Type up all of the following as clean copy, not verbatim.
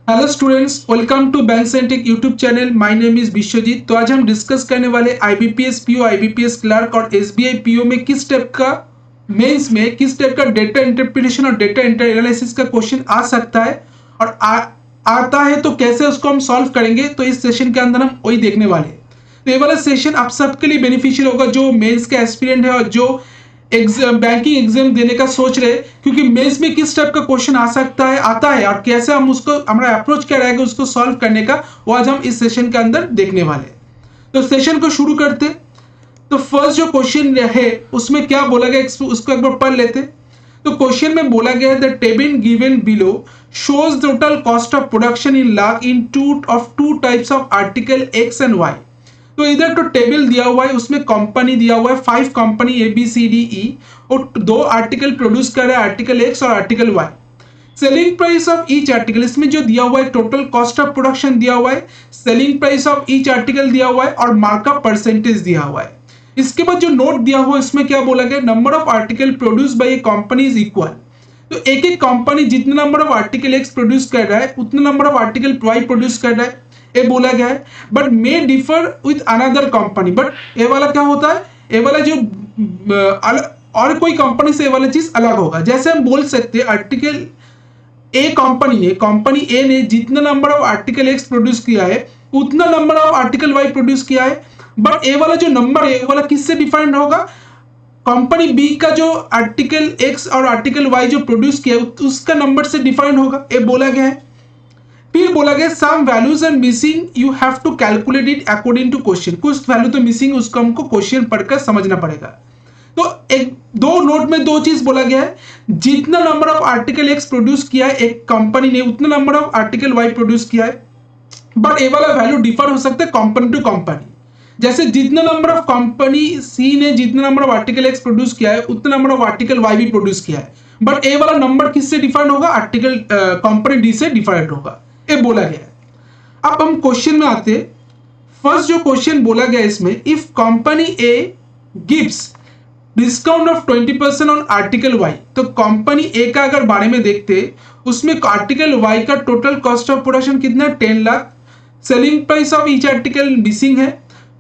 Hello students, welcome to bank सेंटेक YouTube channel. My name is Vishwajeet. तो आज हम डिस्कस करने वाले आईबीपीएस पीओ, आईबीपीएस क्लर्क और एसबीआई पीओ में किस टाइप का मेंस में किस टाइप का डेटा इंटरप्रिटेशन और डेटा एनालिसिस का क्वेश्चन आ सकता है और आता है तो कैसे उसको हम सॉल्व करेंगे। तो इस सेशन के अंदर हम वही देखने वाले हैं। तो ये वाला सेशन आप सबके लिए बेनिफिशियल होगा जो मेंस का एस्पिरेंट है और जो बैंकिंग एग्जाम देने का सोच रहे, क्योंकि मेंस में किस टाइप का क्वेश्चन आ सकता है, आता है और कैसे हम उसको हमारा अप्रोच क्या रहेगा उसको सॉल्व करने का, वो आज हम इस सेशन के अंदर देखने वाले हैं। तो सेशन को शुरू करते। तो फर्स्ट जो क्वेश्चन है उसमें क्या बोला गया उसको एक बार पढ़ लेते। तो क्वेश्चन में बोला गया है the table given below shows total cost of production in lakh in two types of article X and Y. तो इधर तो टेबल दिया हुआ है, उसमें कंपनी दिया हुआ है 5 company A B C D E और 2 आर्टिकल प्रोड्यूस कर रहा है, आर्टिकल एक्स और article Y. Selling price of each article, इसमें जो दिया हुआ है टोटल कॉस्ट ऑफ प्रोडक्शन दिया हुआ है, selling price of each article दिया हुआ है और मार्कअप परसेंटेज दिया हुआ है। इसके बाद जो नोट दिया हुआ है इसमें क्या बोला गया, number of article produce by a company is equal. तो एक एक कंपनी जितने number of article X produce कर रहा है उतने number of article Y produce कर रहा है, ये बोला गया है। But may differ with another company, but ये वाला क्या होता है, ये वाला जो और कोई कंपनी से ये वाला चीज अलग होगा। जैसे हम बोल सकते हैं आर्टिकल ए कंपनी ए ने जितना number of article X produce किया है उतना number of article Y produce किया है। बट ए वाला जो नंबर है वाला किससे डिफाइंड होगा, कंपनी बी का जो आर्टिकल एक्स और आर्टिकल वाई जो प्रोड्यूस किया है उसका नंबर से डिफाइंड होगा, ये बोला गया है। फिर बोला गया some values are missing, you have to calculate it according to question. कुछ वैल्यू तो मिसिंग, उसको हमको क्वेश्चन पढ़कर समझना पड़ेगा। तो एक दो नोट में 2 चीज बोला गया है, जितना number of article X produce किया है एक कंपनी ने उतना number of article Y produce किया है। बट ये वाला वैल्यू डिफर हो सकता है कंपनी टू कंपनी। जैसे जितना नंबर ऑफ कंपनी सी ने जितना number of article X produce किया है उतना नंबर ऑफ आर्टिकल वाई भी प्रोड्यूस किया है। बट ए वाला नंबर किससे डिफाइंड होगा, आर्टिकल कंपनी डी से डिफाइंड होगा, ये बोला गया है। अब हम क्वेश्चन में आते। फर्स्ट जो क्वेश्चन बोला गया इसमें, if company A gives discount of 20% on article Y. तो कंपनी ए का अगर बारे में देखते उसमें आर्टिकल वाई का टोटल कॉस्ट ऑफ प्रोडक्शन कितना है, 10 lakh. Selling price of each article missing है,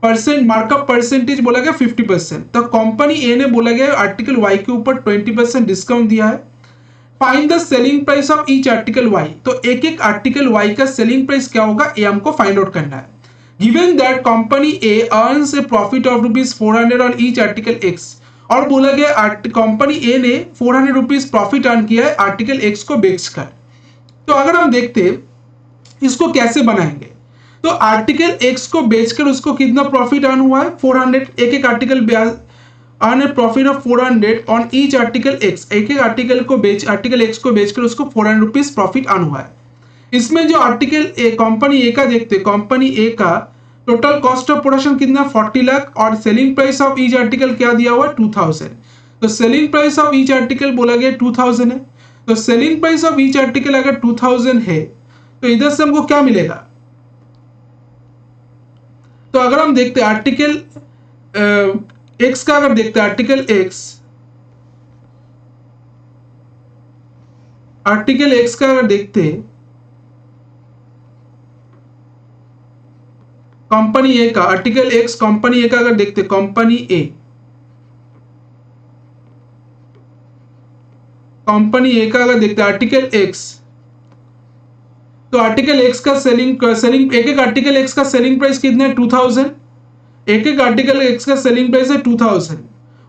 परसेंट मार्कअप परसेंटेज बोला गया 50%। तो कंपनी ए ने बोला गया आर्टिकल वाई के ऊपर 20% डिस्काउंट दिया है। Find the selling price of each article Y. तो एक एक आर्टिकल वाई का सेलिंग प्राइस क्या होगा ये हमको फाइंड आउट करना है। Given that company A earns a profit of ₹400 on each article X, और बोला गया कंपनी ए ने ₹400 प्रॉफिट अर्न किया है आर्टिकल एक्स को बेचकर। तो अगर हम देखते इसको कैसे बनाएंगे, तो आर्टिकल एक्स को बेचकर उसको कितना प्रॉफिट अर्न हुआ है, 400। एक एक article earn A profit of 400 on each article X, एक एक आर्टिकल एक्स को बेचकर उसको ₹400 प्रॉफिट अर्न हुआ है। इसमें जो आर्टिकल कंपनी ए का देखते, कंपनी ए का टोटल कॉस्ट ऑफ प्रोडक्शन कितना 40 लाख और selling price of each article क्या दिया हुआ है 2000। तो selling price of each article बोला गया 2000 है। तो selling price of each article अगर 2000 है तो इधर से हमको क्या मिलेगा। तो अगर हम देखते आर्टिकल एक्स का, अगर देखते आर्टिकल एक्स का अगर देखते कंपनी ए का, आर्टिकल एक्स कंपनी ए का अगर देखते कंपनी ए का अगर देखते आर्टिकल एक्स, तो आर्टिकल एक्स का सेलिंग एक एक आर्टिकल एक्स का सेलिंग प्राइस कितना है 2000। एक एक आर्टिकल एक्स का सेलिंग प्राइस है 2000।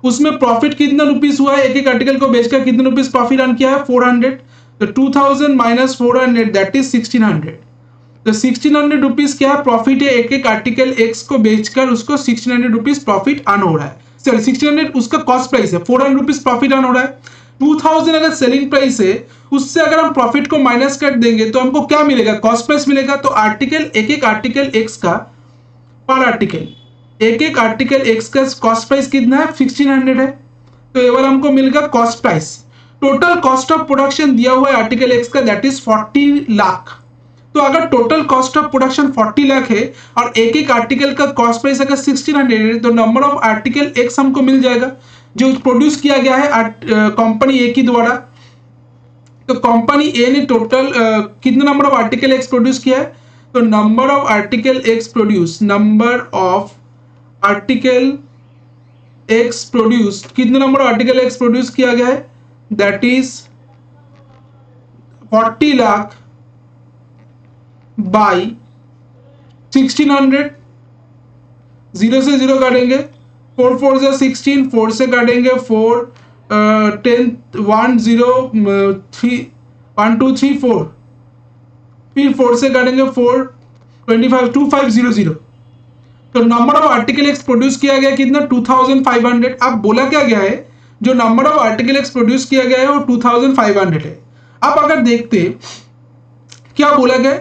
उसमें प्रॉफिट कितना रुपीस हुआ है, एक एक आर्टिकल को बेचकर कितने रुपीस प्रॉफिट अर्न किया है 400। तो 2000 माइनस 400 दैट इज 1600। तो 1600 रुपीस क्या है प्रॉफिट है, एक एक आर्टिकल एक्स को बेचकर उसको 1600 रुपीस प्रॉफिट अर्न हो रहा है। सॉरी 1600 उसका कॉस्ट प्राइस है, 400 रुपीस प्रॉफिट अर्न हो रहा है। 2000 अगर सेलिंग प्राइस है उससे अगर हम प्रॉफिट को माइनस कर देंगे तो हमको क्या मिलेगा, कॉस्ट प्राइस मिलेगा। तो आर्टिकल एक एक आर्टिकल एक्स का पर आर्टिकल एक एक आर्टिकल एक्स का कॉस्ट प्राइस कितना है 1600 है। तो ये वाला हमको मिलेगा cost price. Total cost of production दिया हुआ है आर्टिकल एक्स का दैट इज 40 लाख। तो अगर total cost of production 40 lakh है और एक एक आर्टिकल का कॉस्ट प्राइस अगर 1600 है तो नंबर ऑफ आर्टिकल एक्स हमको मिल जाएगा जो प्रोड्यूस किया गया है कंपनी ए की द्वारा। तो कंपनी ए ने टोटल कितना number of article X produce किया है, तो number of article X produce, number of article X produce, कितना number of article X produce किया गया है, दैट इज 40 लाख बाई 1600, 0 से 0 काटेंगे, 4 4 से 16, 4 से काटेंगे 4, 10 1 0 3 1 2 3 4, फिर 4 से काटेंगे 4 25 2500। तो number of article X produce किया गया कितना 2500। अब बोला क्या गया है, जो number of article X produce किया गया है वो 2500 है। अब अगर देखते क्या बोला गया,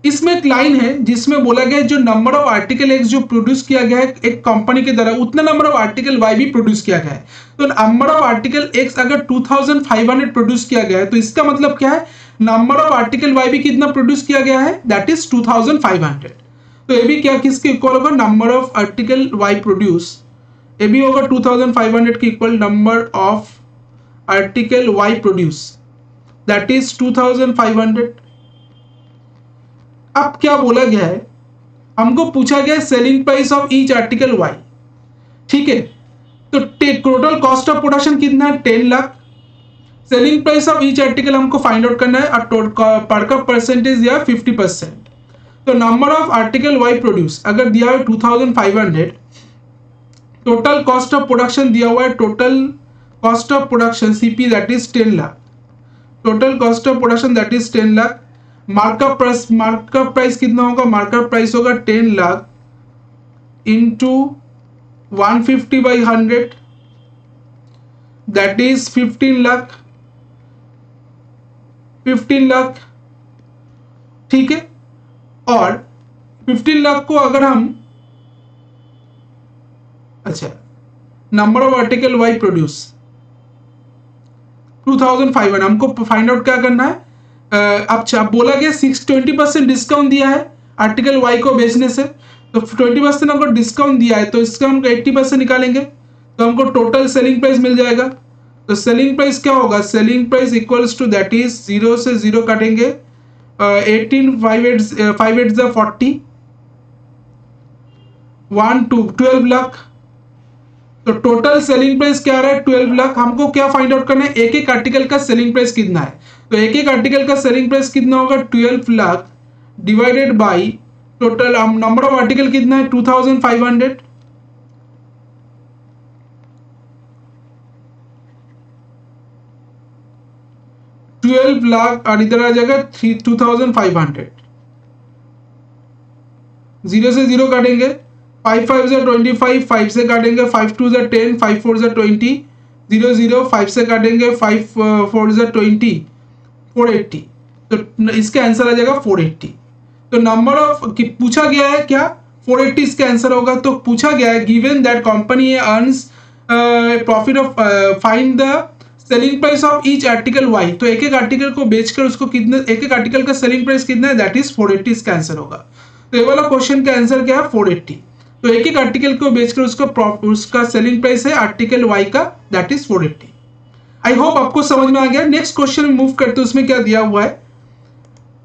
इसमें एक लाइन है जिसमें बोला गया है जो नंबर ऑफ आर्टिकल एक्स जो प्रोड्यूस किया गया है एक कंपनी के द्वारा, उतना नंबर ऑफ आर्टिकल वाई भी प्रोड्यूस किया गया है। तो नंबर ऑफ आर्टिकल एक्स अगर 2500 प्रोड्यूस किया गया है तो इसका मतलब क्या है, नंबर ऑफ आर्टिकल वाई भी कितना प्रोड्यूस किया गया है, दैट इज 2500। तो ये भी क्या किसके इक्वल होगा, number of article Y produce, ये भी होगा 2500 के इक्वल number of article Y produce, that is 2500। अब क्या बोला गया है, हमको पूछा गया selling price of each article Y, ठीक है। तो टोटल कॉस्ट ऑफ प्रोडक्शन कितना है 10 lakh, selling price of each article हमको फाइंड आउट करना है और पर का परसेंटेज दिया 50%। तो number of article Y produce अगर दिया है 2500, टोटल कॉस्ट ऑफ प्रोडक्शन दिया हुआ है, total cost of production CP that is 10 lakh, total cost of production that is 10 lakh. Markup price कितना होगा, मार्कअप प्राइस होगा 10 lakh into 150 by 100 that is 15 lakh, 15 lakh, ठीक है। और 15 लाख को अगर हम, अच्छा, number of article Y produce 2500, हमको फाइंड आउट क्या करना है। अब बोला गया 20% डिस्काउंट दिया है आर्टिकल वाई को बेचने से, तो 20% अगर डिस्काउंट दिया है तो इसका हम 80% निकालेंगे तो हमको टोटल सेलिंग प्राइस मिल जाएगा। तो सेलिंग प्राइस क्या होगा, selling price equals to that is 0 से 0 काटेंगे, 18 5 8 40 1 2 12 लाख। तो टोटल सेलिंग प्राइस क्या आ रहा है 12 लाख। हमको क्या फाइंड आउट करना है, एक एक आर्टिकल का सेलिंग प्राइस कितना है। तो एक एक आर्टिकल का सेलिंग प्राइस कितना होगा 12 lakh divided by total number of article कितना है 2500, ट्वेल्व लाख और इधर आ जाएगा 2500, 0 से 0 काटेंगे, 5 5 से 25, 5 से काटेंगे 5 2 से 10, 5 4 से 20, 0 0 5 से काटेंगे 5 4 से 20, 480। तो इसका आंसर आ जाएगा 480। तो नंबर ऑफ पूछा गया है क्या 480 इसका आंसर होगा। तो पूछा गया है given that company earns profit of find the selling price of each article Y. तो एक एक आर्टिकल को बेचकर उसको कितने, एक एक आर्टिकल का सेलिंग प्राइस कितना है, दैट इज 480 इसका आंसर होगा। तो ये वाला क्वेश्चन का आंसर क्या है 480। तो एक एक आर्टिकल को बेचकर उसका सेलिंग प्राइस है आर्टिकल वाई का, दैट इज 480। आई होप आपको समझ में आ गया। नेक्स्ट क्वेश्चन में मूव करते हैं, उसमें क्या दिया हुआ है,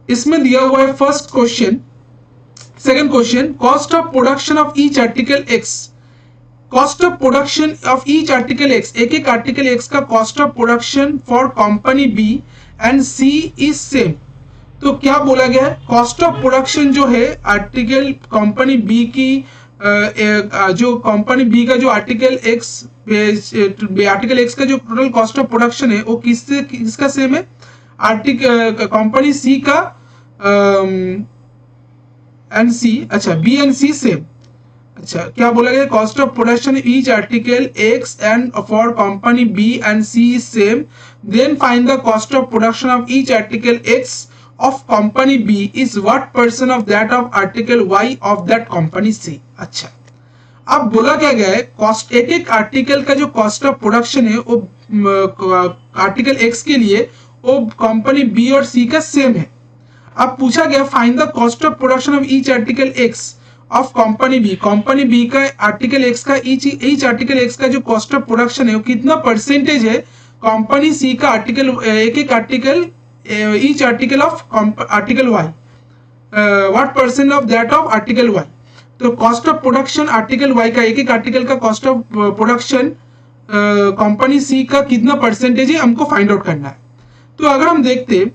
इसमें दिया हुआ है first question, second question, cost of production of each article X. Cost of production of each article X, एक एक आर्टिकल एक्स का cost of production for company B and C is same. तो क्या बोला गया है, कॉस्ट ऑफ प्रोडक्शन जो है आर्टिकल कंपनी बी की, जो कंपनी बी का जो आर्टिकल एक्स का जो टोटल कॉस्ट ऑफ प्रोडक्शन है वो किसका सेम है, आर्टिकल कंपनी सी का एंड सी, अच्छा बी एंड सी सेम। अच्छा क्या बोला गया, cost of production each article X and for company B and C is same, then find the cost of production of each article X of company B is what percent of that of article Y of that company C. अच्छा अब बोला क्या गया है, cost एक एक article का जो कॉस्ट ऑफ प्रोडक्शन है वो आर्टिकल एक्स के लिए वो कंपनी बी और सी का सेम है। अब पूछा गया find the cost of production of each article X of company B. Company B का आर्टिकल एक्स का ईच आर्टिकल एक्स का जो कॉस्ट ऑफ प्रोडक्शन है वो कितना परसेंटेज है कंपनी सी का आर्टिकल, एक एक article each article of article Y, what percent of that of article Y. तो cost of production article Y का, एक एक आर्टिकल का cost of production company C का कितना परसेंटेज है हमको फाइंड आउट करना है। तो अगर हम देखते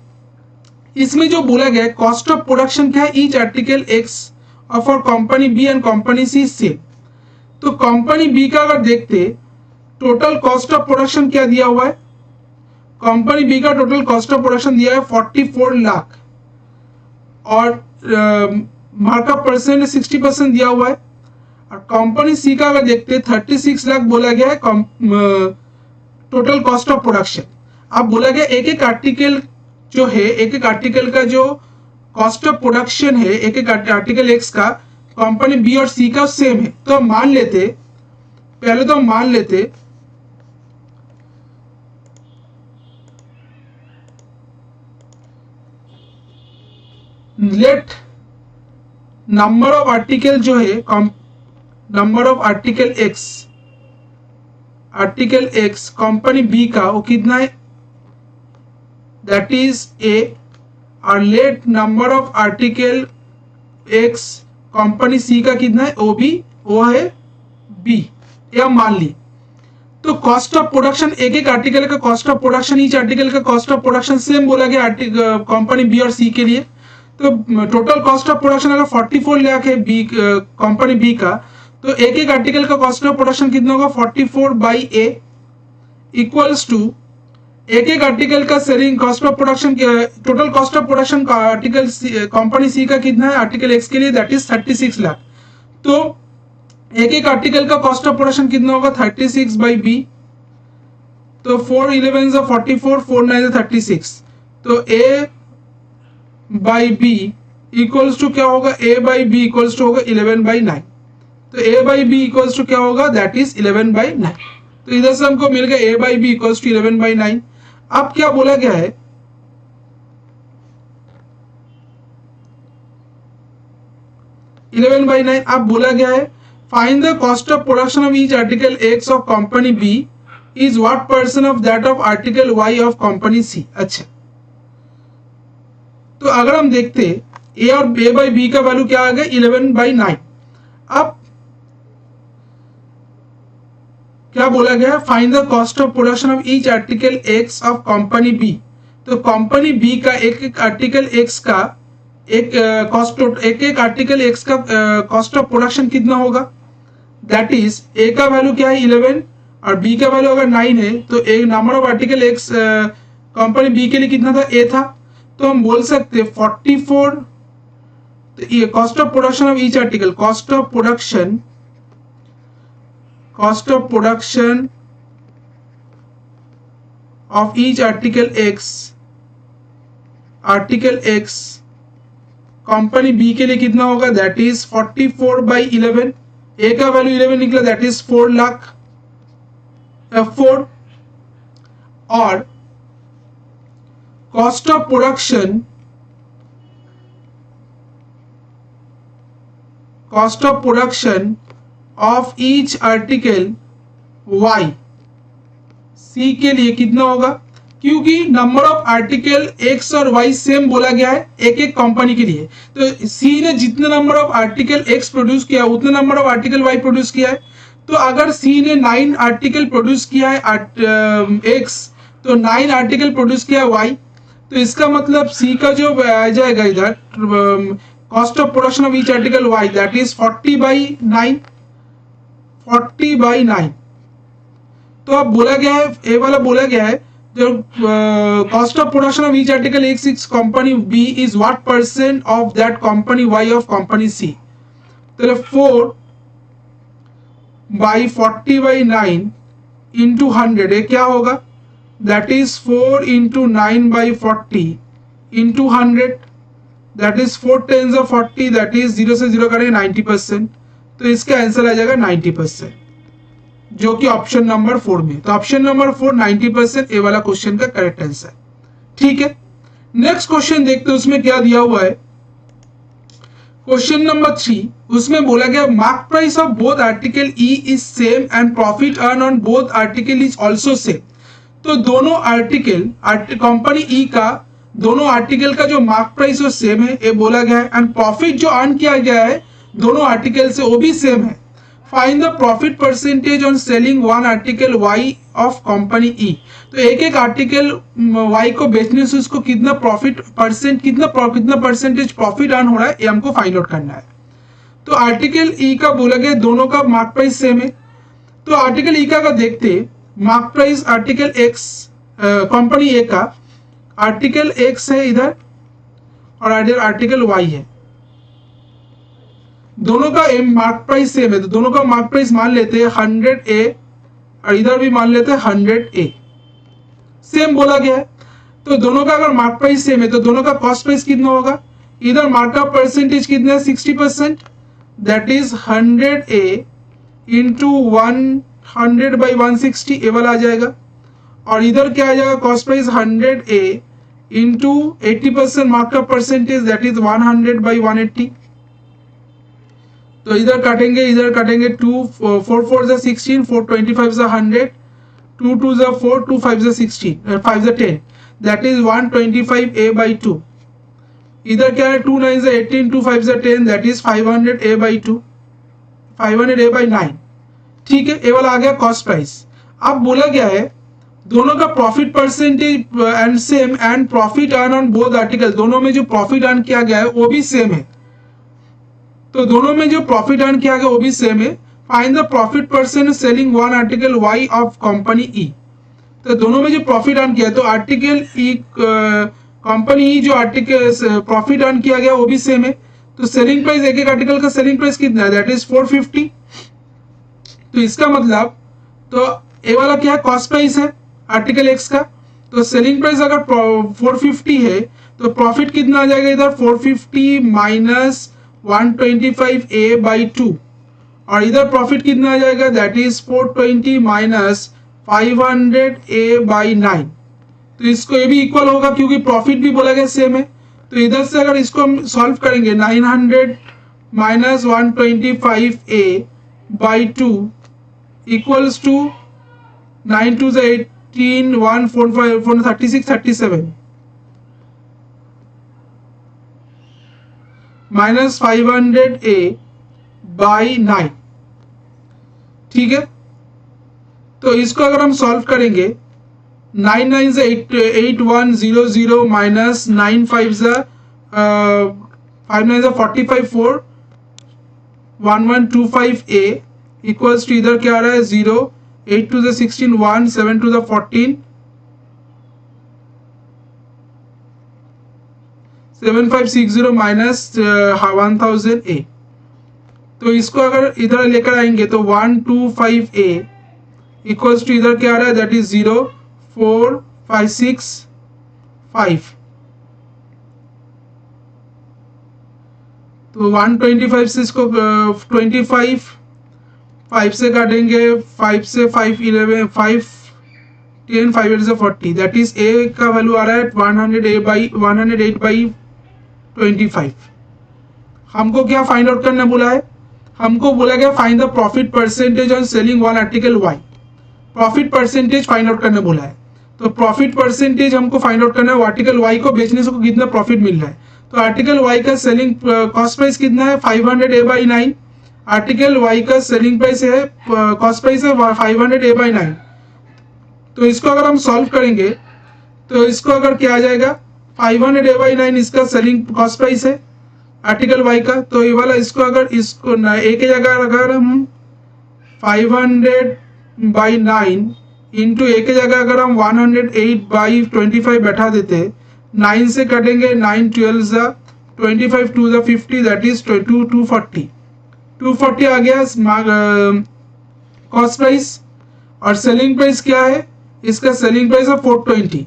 इसमें जो बोला गया है कॉस्ट ऑफ प्रोडक्शन क्या है, each article X for company B and company C same. तो कंपनी बी का अगर देखते टोटल कॉस्ट ऑफ प्रोडक्शन क्या दिया हुआ है, कंपनी बी का टोटल कॉस्ट ऑफ प्रोडक्शन दिया है 44 लाख और मार्कअप परसेंट 60% दिया हुआ है। और कंपनी सी का अगर देखते 36 लाख बोला गया है टोटल कॉस्ट ऑफ प्रोडक्शन। अब बोला गया एक एक आर्टिकल जो है, एक एक आर्टिकल का जो कॉस्ट ऑफ प्रोडक्शन है एक एक आर्टिकल एक्स का कंपनी बी और सी का सेम है। तो हम मान लेते, पहले तो हम मान लेते लेट नंबर ऑफ आर्टिकल जो है number of article X company B का वो कितना है, दैट इज ए, और let number of article X company C का कितना है, वो है बी, या मान ली। तो कॉस्ट ऑफ प्रोडक्शन एक एक आर्टिकल का cost of production, each article का कॉस्ट ऑफ प्रोडक्शन सेम बोला गया कंपनी बी और सी के लिए। तो टोटल कॉस्ट ऑफ प्रोडक्शन अगर 44 लाख है बी कंपनी बी का, तो एक एक आर्टिकल का कॉस्ट ऑफ प्रोडक्शन कितना होगा 44 बाई ए इक्वल्स टू एक एक आर्टिकल का selling cost of production, total cost of production का आर्टिकल कंपनी सी का कितना है आर्टिकल एक्स के लिए, दैट इज 36 लाख। तो एक एक आर्टिकल का कॉस्ट ऑफ प्रोडक्शन कितना होगा 36 बाई बी, तो 4 11 44, 4 9 36, तो ए बाई बी इक्वल्स टू क्या होगा, ए बाई बी इक्वल्स टू होगा 11 बाई 9। तो ए बाई बी इक्वल्स टू क्या होगा, दैट इज 11 बाई 9। तो इधर से हमको मिल गया A by B equals to 11 by 9। अब क्या बोला गया है, इलेवन बाई 9। अब बोला गया है find the cost of production of each article X of company B is what percent of that of article Y of company C. अच्छा, तो अगर हम देखते ए और ए बाई बी का वैल्यू क्या आ गया 11 बाई 9। अब क्या बोला गया, find the cost of production of each article X of company B. तो कंपनी बी का एक एक आर्टिकल एक्स का एक एक आर्टिकल एक्स का कॉस्ट ऑफ प्रोडक्शन कितना होगा, दैट इज ए का वैल्यू क्या है 11 और बी का वैल्यू अगर 9 है, तो एक number of article X company B के लिए कितना था, ए था। तो हम बोल सकते 44, तो ये cost of production of each article, cost of production of each article x company B के लिए कितना होगा, दैट इज 44 बाई 11, ए का वैल्यू 11 निकला, दैट इज 4 लाख 4, और cost of production of each article Y C के लिए कितना होगा, क्योंकि नंबर ऑफ आर्टिकल एक्स और वाई सेम बोला गया है एक एक कंपनी के लिए। तो सी ने जितने number of article X produce किया उतने number of article Y produce किया है। तो अगर सी ने 9 आर्टिकल प्रोड्यूस किया है एक्स, तो 9 आर्टिकल प्रोड्यूस किया है वाई, तो इसका मतलब सी का जो आ जाएगा इधर cost of production of each article Y, that is 40 by 9। तो अब बोला गया है, ए वाला बोला गया है जो cost of production of each article X company B is what percent of that company Y of company C. तो 4 बाई 40 बाई 9 इंटू 100, ये क्या होगा, that is 4 into 9 by 40 into 100, that is 4 10 40, that is 0 से 0 करेंगे 90%। तो इसका answer आ जाएगा 90%, जो कि ऑप्शन नंबर 4 में। तो ऑप्शन नंबर 4 90% ए वाला क्वेश्चन का करेक्ट आंसर। ठीक है, नेक्स्ट क्वेश्चन देखते हैं उसमें क्या दिया हुआ है। क्वेश्चन नंबर 3, उसमें बोला गया mark price of both article E is same and profit earn on both article is also same. तो दोनों आर्टिकल कंपनी ई का दोनों आर्टिकल का जो मार्क प्राइस वो सेम है, ये बोला गया है। एंड प्रॉफिट जो अर्न किया गया है दोनों आर्टिकल से वो भी सेम है। Find the profit percentage on selling one article Y of company E. तो एक एक आर्टिकल वाई को बेचने से उसको कितना प्रॉफिट परसेंट, कितना परसेंटेज प्रॉफिट अर्न हो रहा है, ये हमको फाइंड आउट करना है। तो आर्टिकल ई का बोला गया दोनों का मार्क प्राइस सेम है। तो आर्टिकल ई का देखते mark price article X company A का आर्टिकल एक्स है इधर और आर्टिकल वाई है, दोनों का मार्क प्राइस सेम है। तो दोनों का मार्क प्राइस मान लेते हैं 100 ए और इधर भी मान लेते हैं 100 ए, सेम बोला गया है। तो दोनों का अगर मार्क प्राइस सेम है तो दोनों का कॉस्ट प्राइस कितना होगा, इधर मार्कअप परसेंटेज कितना है 60%, दैट इज 100 ए इंटू 100/160 ये वाला आ जाएगा। और इधर क्या आ जाएगा cost price 100 A into 80% markup percentage that is 100/180। तो इधर काटेंगे 2 4 4 जा 16, 4 25 जा 100, 2 2 जा 4, 2 5 जा 16, 5 जा 10 दैट इज 125a/2। इधर क्या है 2 9 जा 18, 2 5 जा 10 दैट इज 500a/2, 500a/9। ठीक है, ये वाला आ गया कॉस्ट प्राइस। अब बोला गया है दोनों का profit percentage and same and profit earn on both article, दोनों में जो प्रॉफिट अर्न किया गया है वो भी सेम है। तो दोनों में जो प्रॉफिट अर्न किया गया वो भी सेम है। Find the profit percent selling one article Y of company E. तो दोनों में जो प्रॉफिट अर्न किया तो आर्टिकल ई कंपनी ई जो आर्टिकल प्रॉफिट अर्न किया गया वो भी सेम है। तो सेलिंग प्राइस एक एक आर्टिकल का सेलिंग प्राइस कितना है, दैट इज 450। तो इसका मतलब तो ए वाला क्या है कॉस्ट प्राइस है आर्टिकल एक्स का। तो सेलिंग प्राइस अगर 450 है तो प्रॉफिट कितना आ जाएगा इधर 450 माइनस 125a/2 और इधर प्रॉफिट कितना आ जाएगा दैट इज 420 माइनस 500a/9। तो इसको ये भी इक्वल होगा क्योंकि प्रॉफिट भी बोला गया सेम है। तो इधर से अगर इसको हम सॉल्व करेंगे 900 minus 125a/2 equals to 9 2 18 1 4 5 4 36 37 minus 500a/9। ठीक है, तो इसको अगर हम सॉल्व करेंगे 9 9 से 8100 माइनस 9 5 से 5 9 से 45 4 1125a इक्वल्स टू इधर क्या आ रहा है 0 8 2 से 16 1 7 2 से 14 7560 माइनस 1000a। तो इसको अगर इधर लेकर आएंगे तो 125a इक्वल्स टू इधर क्या आ रहा है दैट इज 0 4 5 6 5। तो 125 से इसको 25 5 से काटेंगे 5 से 5 11 5 10 5 8 से 40 दैट इज a का वैल्यू आ रहा है 108/25। हमको क्या फाइंड आउट करना बोला है, हमको बोला गया find the profit percentage on selling one article Y. Profit percentage find out करना बोला है। तो प्रॉफिट परसेंटेज हमको फाइंड आउट करना है आर्टिकल वाई को बेचने से कितना प्रॉफिट मिल रहा है। तो आर्टिकल वाई का सेलिंग कॉस्ट प्राइस कितना है 500a/9। आर्टिकल वाई का सेलिंग प्राइस है कॉस्ट प्राइस है 500a/9। तो इसको अगर हम सॉल्व करेंगे तो इसको अगर क्या आ जाएगा 500a/9 इसका सेलिंग कॉस्ट प्राइस है आर्टिकल वाई का। तो ये वाला इसको अगर इसको एक ही जगह अगर हम 500/9 इंटू एक ही जगह अगर हम 108/25 बैठा देते 9 से कटेंगे 9 12 जा 25 2 जा 50 दैट इज 240 आ गया कॉस्ट प्राइस। और सेलिंग प्राइस क्या है, इसका सेलिंग प्राइस है 420।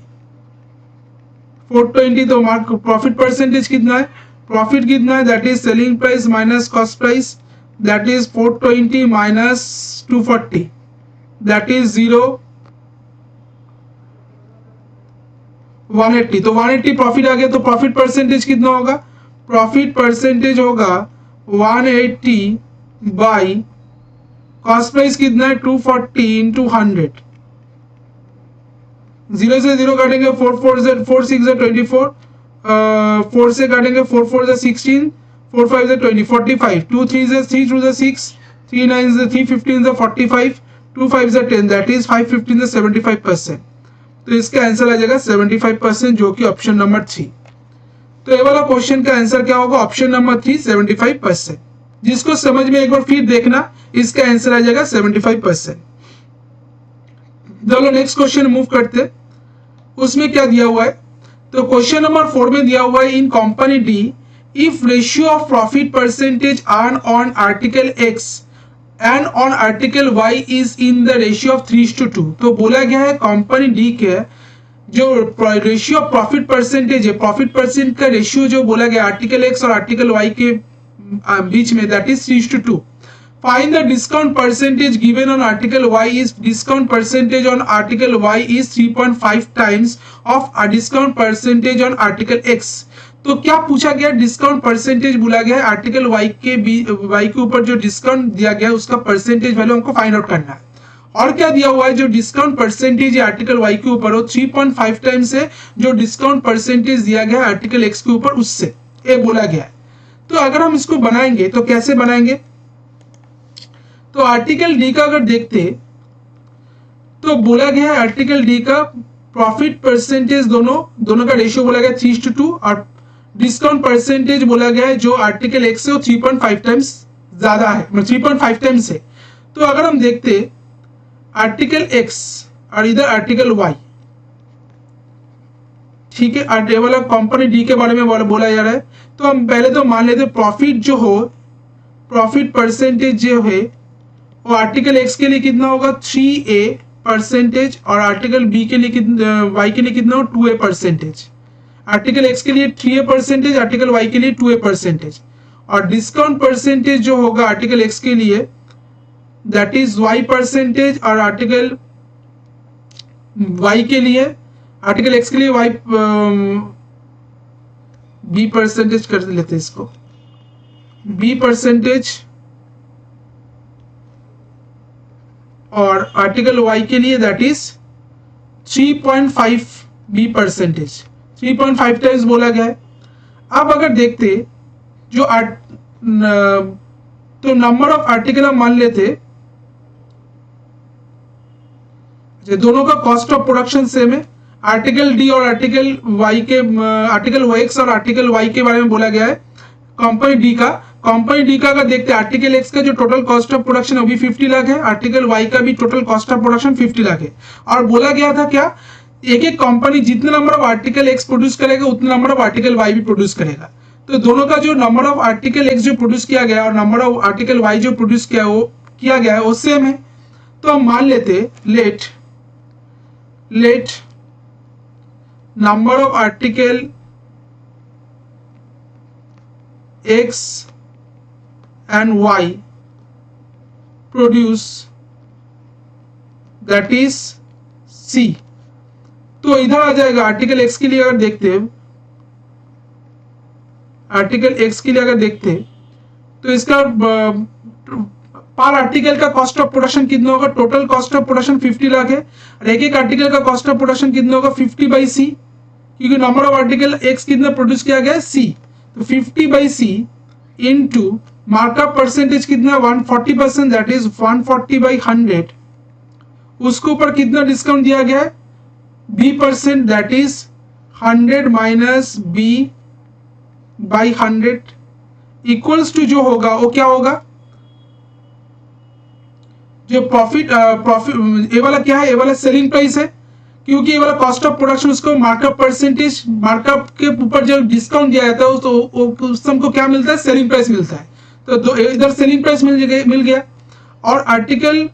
तो मार्क प्रॉफिट परसेंटेज कितना है, प्रॉफिट कितना है that is selling price minus cost price that is 420 minus 240 that is 0 180। तो 180 प्रॉफिट आ गया। तो प्रॉफिट परसेंटेज कितना होगा, प्रॉफिट परसेंटेज होगा 180 बाई कॉस्ट प्राइस कितना है 240 इंटू 100। 0 से 0 काटेंगे 4 4 से 4 6 24 4 से काटेंगे, 4 4 जा 16, 4 5 जा 20, 45, 2 3 जा 3 2 जा 6, 3 9 जा 3 15 जा 45, 2 5 जा 10, दैट इज 5 15 जा 75%। तो इसका आंसर आ जाएगा 75%, जो कि ऑप्शन नंबर 3। तो ये वाला क्वेश्चन का आंसर क्या होगा? Option number 3 75%। जिसको समझ में एक बार फिर देखना, इसका आंसर आ जाएगा 75%। चलो नेक्स्ट क्वेश्चन मूव करते। उसमें क्या दिया हुआ है? तो क्वेश्चन नंबर 4 में दिया हुआ है, in company D if ratio of profit percentage earn on article X and on article Y is in the ratio of 3:2। तो बोला गया है कंपनी डी के जो रेशियो ऑफ प्रॉफिट परसेंटेज है, प्रॉफिट परसेंट का रेशियो जो बोला गया आर्टिकल एक्स और आर्टिकल वाई के बीच में, that is 3:2। Find the discount percentage given on article Y is discount percentage on article Y is 3.5 times of a discount percentage on article X। तो क्या पूछा गया? डिस्काउंट परसेंटेज बोला गया है आर्टिकल Y के ऊपर जो डिस्काउंट दिया गया है उसका परसेंटेज वैल्यू हमको फाइंड आउट करना है। और क्या दिया हुआ है? जो डिस्काउंट परसेंटेज है आर्टिकल Y के ऊपर वो 3.5 टाइम्स है जो डिस्काउंट परसेंटेज दिया गया है आर्टिकल X के ऊपर, उससे ये बोला गया है। तो अगर हम इसको बनाएंगे तो कैसे बनाएंगे? तो आर्टिकल डी का अगर देखते तो बोला गया है आर्टिकल डी का प्रॉफिट परसेंटेज दोनों का रेशियो बोला गया 3:2 और डिस्काउंट परसेंटेज बोला गया है जो आर्टिकल एक्स से 3.5 टाइम्स ज्यादा है, 3.5 टाइम्स है। तो अगर हम देखते आर्टिकल एक्स और इधर आर्टिकल वाई, ठीक है, ये वाला कंपनी डी के बारे में बोला जा रहा है। तो हम पहले तो मान लेते प्रॉफिट जो हो, प्रॉफिट परसेंटेज जो है वो आर्टिकल एक्स के लिए कितना होगा 3a परसेंटेज और आर्टिकल बी के लिए कितना, वाई के लिए कितना हो 2a परसेंटेज। आर्टिकल एक्स के लिए 3a परसेंटेज, आर्टिकल वाई के लिए 2a परसेंटेज। और डिस्काउंट परसेंटेज जो होगा आर्टिकल एक्स के लिए दैट इज y परसेंटेज और आर्टिकल वाई के लिए, आर्टिकल एक्स के लिए y b परसेंटेज कर लेते हैं इसको, b परसेंटेज और आर्टिकल वाई के लिए that is 3.5 B percentage, 3.5 times बोला गया है। अब अगर देखते जो तो नंबर ऑफ आर्टिकल हम मान लेते, दोनों का कॉस्ट ऑफ प्रोडक्शन सेम है। आर्टिकल डी और आर्टिकल वाई के, आर्टिकल एक्स और आर्टिकल वाई के बारे में बोला गया है कंपनी डी का। कंपनी डी का अगर देखते हैं आर्टिकल एक्स का जो टोटल कॉस्ट ऑफ प्रोडक्शन अभी 50 लाख है, आर्टिकल वाई का भी total cost of production 50 lakh है। और बोला गया था क्या, एक एक कंपनी जितने number of article X produce करेगा उतने नंबर ऑफ आर्टिकल वाई भी प्रोड्यूस करेगा। तो दोनों का जो नंबर ऑफ आर्टिकल एक्स जो प्रोड्यूस किया गया और नंबर ऑफ आर्टिकल वाई जो प्रोड्यूस किया गया है वो सेम है। तो हम मान लेते late number of article x and y produce that is C। तो इधर आ जाएगा आर्टिकल x के लिए अगर देखते हैं, आर्टिकल x के लिए अगर देखते हैं तो इसका पर आर्टिकल का कॉस्ट ऑफ प्रोडक्शन कितना होगा? Total cost of production 50 lakh है और एक एक आर्टिकल का कॉस्ट ऑफ प्रोडक्शन कितना होगा 50/C, क्योंकि नंबर ऑफ आर्टिकल x कितना प्रोड्यूस किया गया है C। तो 50/C इनटू मार्कअप परसेंटेज कितना 140%, दैट इज 140/100। उसके ऊपर कितना डिस्काउंट दिया गया है b%, that is 100 minus b/100 equals to जो होगा वो क्या होगा, जो प्रॉफिट ये वाला क्या है, ये वाला सेलिंग प्राइस है, क्योंकि ये वाला कॉस्ट ऑफ प्रोडक्शन उसको मार्कअप परसेंटेज, मार्कअप के ऊपर जो डिस्काउंट दिया जाता है तो उस हमको क्या मिलता है, सेलिंग प्राइस मिलता है। तो इधर सेलिंग प्राइस मिल गया और आर्टिकल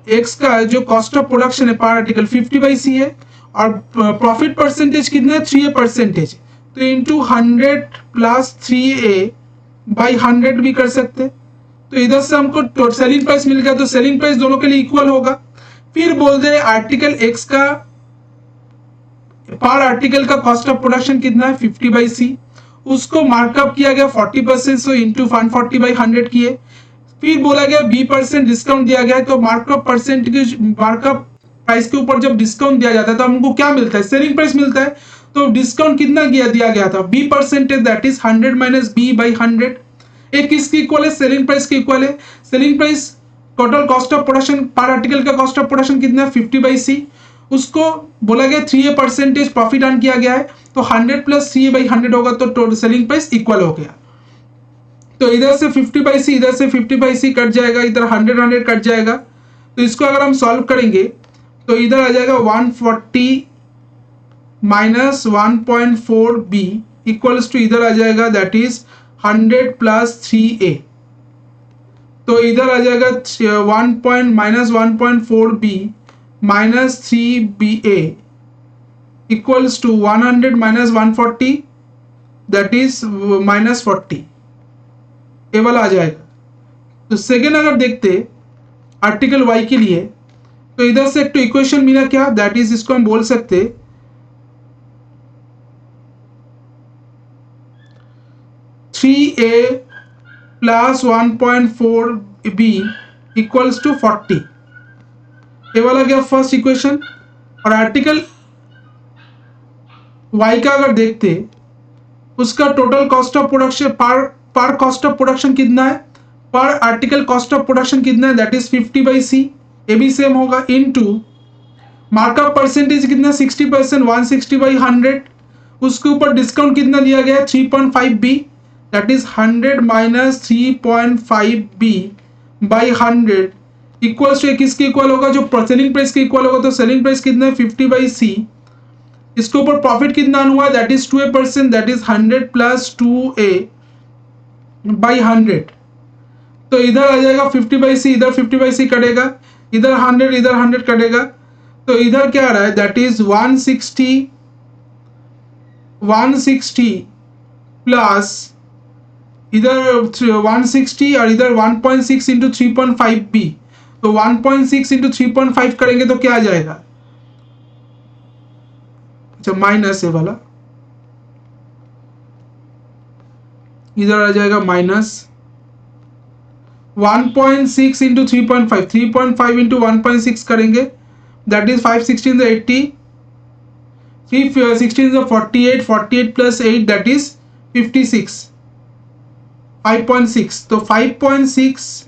एक्स का जो कॉस्ट ऑफ प्रोडक्शन है पर आर्टिकल 50/C है और प्रॉफिट परसेंटेज कितना है 3a परसेंटेज। तो इंटू 100 प्लस 3a/100 भी कर सकते। तो इधर से हमको सेलिंग प्राइस मिल गया, तो सेलिंग प्राइस दोनों के लिए इक्वल होगा। फिर बोल दे आर्टिकल एक्स का पर आर्टिकल का कॉस्ट ऑफ प्रोडक्शन कितना है 50/C, उसको मार्कअप किया गया 40%, सो इंटू 140/100 किए। फिर बोला गया b% डिस्काउंट दिया गया है, तो मार्कअप परसेंटेज, मार्कअप प्राइस के ऊपर जब डिस्काउंट दिया जाता है तो हमको क्या मिलता है, सेलिंग प्राइस मिलता है। तो डिस्काउंट कितना दिया गया था, B percentage, that is 100 minus B by 100। एक किसके इक्वल है, सेलिंग प्राइस के इक्वल है। Selling price total cost of production पर आर्टिकल का कॉस्ट ऑफ प्रोडक्शन कितना है, 50 बाई सी। उसको बोला गया 3A परसेंटेज प्रॉफिट अर्न किया गया है, तो 100 प्लस 3A बाई 100 होगा, तो टोटल सेलिंग प्राइस इक्वल हो गया। तो इधर से 50 बाई सी, इधर से 50 बाई सी कट जाएगा, इधर 100 कट जाएगा। तो इसको अगर हम सॉल्व करेंगे तो इधर आ जाएगा 140 माइनस 1.4 बी इक्वल्स टू इधर आ जाएगा दैट इज 100 प्लस 3A। तो इधर आ जाएगा 1.4 B minus 3BA equals to 100 minus 140 that is minus 40, ये वाला आ जाएगा। तो सेकेंड अगर देखते आर्टिकल वाई के लिए, तो इधर से एक तो इक्वेशन मिला क्या, दैट इज इसको हम बोल सकते 3A plus 1.4B equals to 40, ये वाला गया फर्स्ट इक्वेशन। और आर्टिकल वाई का अगर देखते, उसका टोटल कॉस्ट ऑफ प्रोडक्शन पर कॉस्ट ऑफ प्रोडक्शन कितना है, पर आर्टिकल कॉस्ट ऑफ प्रोडक्शन कितना है, दैट इज 50 बाई सी, ये भी सेम होगा, इनटू मार्कअप परसेंटेज कितना 60%, 160 बाई 100, उसके ऊपर डिस्काउंट कितना दिया गया है 3.5 B, that is 100 minus 3.5 B by 100 equals to किसके इक्वल होगा, जो सेलिंग प्राइस के इक्वल होगा। तो सेलिंग प्राइस कितना है 50 बाई सी, इसके ऊपर प्रॉफिट कितना हुआ, that is 2%, that is 100 plus 2A by 100। तो इधर आ जाएगा 50 बाई सी, इधर 50 बाई सी कटेगा, इधर 100 इधर 100 कटेगा, तो इधर क्या आ रहा है, दैट इज 160 प्लस इधर 160 और इधर 1.6 इंटू 3.5 बी, तो 1.6 इंटू 3.5 करेंगे तो क्या आ जाएगा, अच्छा माइनस ये वाला, इधर आ जाएगा माइनस 1.6 इंटू 3.5, 3.5 इंटू 1.6 करेंगे that is 516 80, 316 48, 48 plus 8 that is 56, 5.6, तो 5.6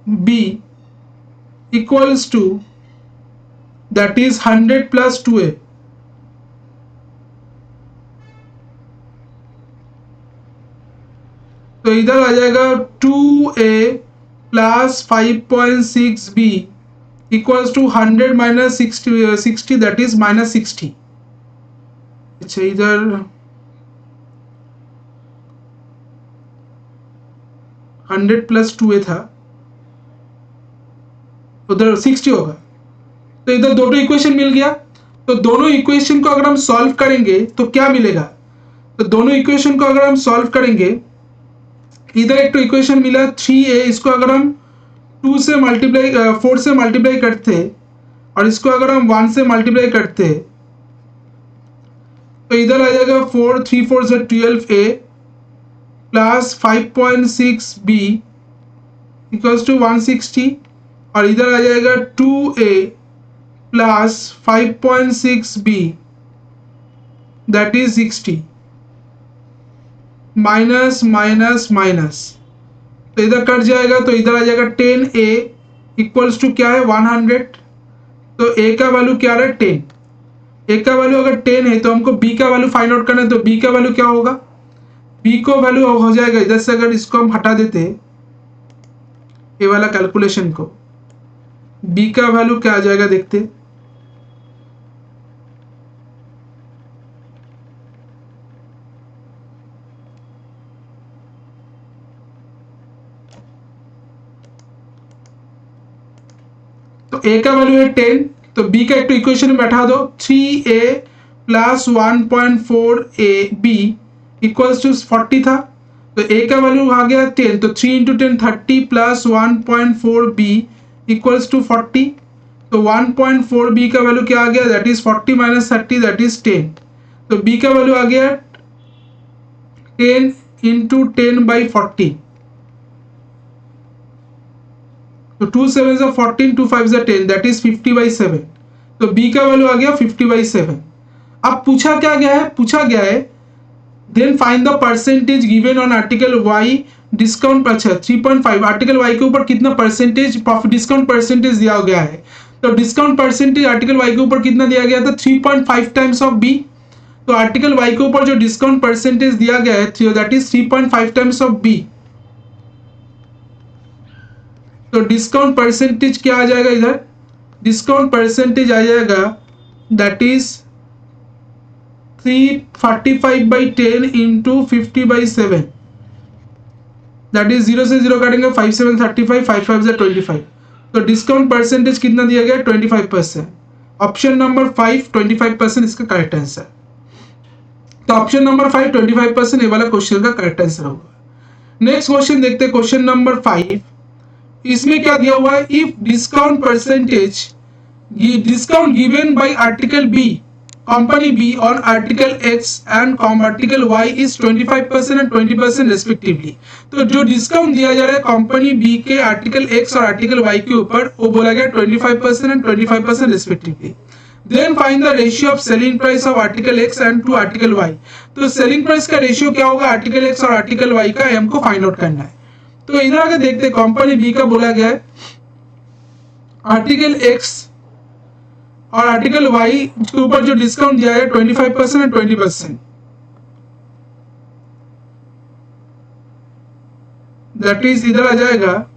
B equals to that is 100 plus 2A, तो इधर आ जाएगा 2A plus 5.6B equals to 100 minus 60 that is minus 60। अच्छा इधर 100 प्लस 2A था, उधर 60 होगा। तो इधर दोनों इक्वेशन मिल गया। तो दोनों इक्वेशन को अगर हम सॉल्व करेंगे तो क्या मिलेगा, तो दोनों इक्वेशन को अगर हम सॉल्व करेंगे, इधर एक तो इक्वेशन मिला 3A, इसको अगर हम 4 से मल्टीप्लाई करते और इसको अगर हम 1 से मल्टीप्लाई करते, तो इधर आ जाएगा 4 3 4 से 12A plus 5.6B equals to 160, और इधर आ जाएगा 2A plus 5.6B that is 60, minus minus minus, तो इधर कट जाएगा, तो इधर आ जाएगा 10A इक्वल्स टू क्या है 100, तो A का वैल्यू क्या है 10, A का वैल्यू अगर 10 है तो हमको B का वैल्यू फाइंड आउट करना है, तो B का वैल्यू क्या होगा, B को वैल्यू हो जाएगा, इधर से अगर इसको हम हटा देते ये वाला कैलकुलेशन को, B का वैल्यू क्या आ जाएगा देखते, तो A का वैल्यू है 10, तो B का एक तो इक्वेशन में बैठा दो 3A plus 1.4AB equals to 40 था, तो A का वैल्यू आ गया 10, तो 3 into 10 30 plus 1.4B equals to 40, तो 1.4B का वैल्यू क्या आ गया, that is 40 minus 30 that is 10, तो B का वैल्यू आ गया 10 इंटू 10 बाई 40, तो 2 7 जा 14, 2 5 जा 10, दैट इज 50/7। तो बी का वैल्यू आ गया 50/7। अब पूछा क्या गया है, पूछा गया है then find the percentage given on article Y discount. अच्छा 3.5 आर्टिकल वाई के ऊपर कितना परसेंटेज डिस्काउंट परसेंटेज दिया गया है। तो डिस्काउंट परसेंटेज आर्टिकल वाई के ऊपर कितना दिया गया था, 3.5 टाइम्स ऑफ बी। तो आर्टिकल वाई के ऊपर जो डिस्काउंट परसेंटेज दिया गया है that is 3.5 times of B. तो डिस्काउंट परसेंटेज क्या आ जाएगा इधर, डिस्काउंट परसेंटेज आ जाएगा that is 345/10 into 50/7, that is 0 से 0 काटेंगे 5 7 35, 5 5 से 25। तो डिस्काउंट परसेंटेज कितना दिया गया, 25%। ऑप्शन नंबर 5 25% इसका करेक्ट आंसर। तो ऑप्शन नंबर 5 25% ये वाला क्वेश्चन का करेक्ट आंसर होगा। नेक्स्ट क्वेश्चन देखते हैं, क्वेश्चन नंबर 5। इसमें क्या दिया हुआ है, if discount percentage discount given by article B company B on article X and article Y is 25% and 20% respectively. तो जो डिस्काउंट दिया जा रहा है कंपनी बी के आर्टिकल एक्स और आर्टिकल वाई के ऊपर वो बोला गया 25% and 25% respectively. Then find the ratio of selling price of article X and to article Y. तो सेलिंग प्राइस का रेशियो क्या होगा आर्टिकल एक्स और आर्टिकल वाई का, हमको फाइंड आउट करना है। तो इधर आगे देखते हैं, कंपनी बी का बोला गया है आर्टिकल एक्स और आर्टिकल वाई के ऊपर जो डिस्काउंट दिया है 25% एंड 20%, दैट इज इधर आ जाएगा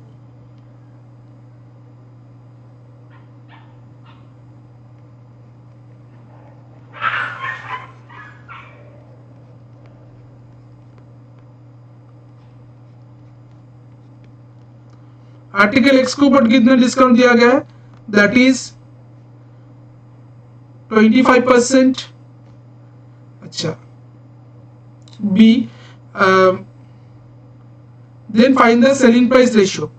आर्टिकल एक्स के ऊपर कितना डिस्काउंट दिया गया है, दैट इज 25%। अच्छा B then find the selling price ratio.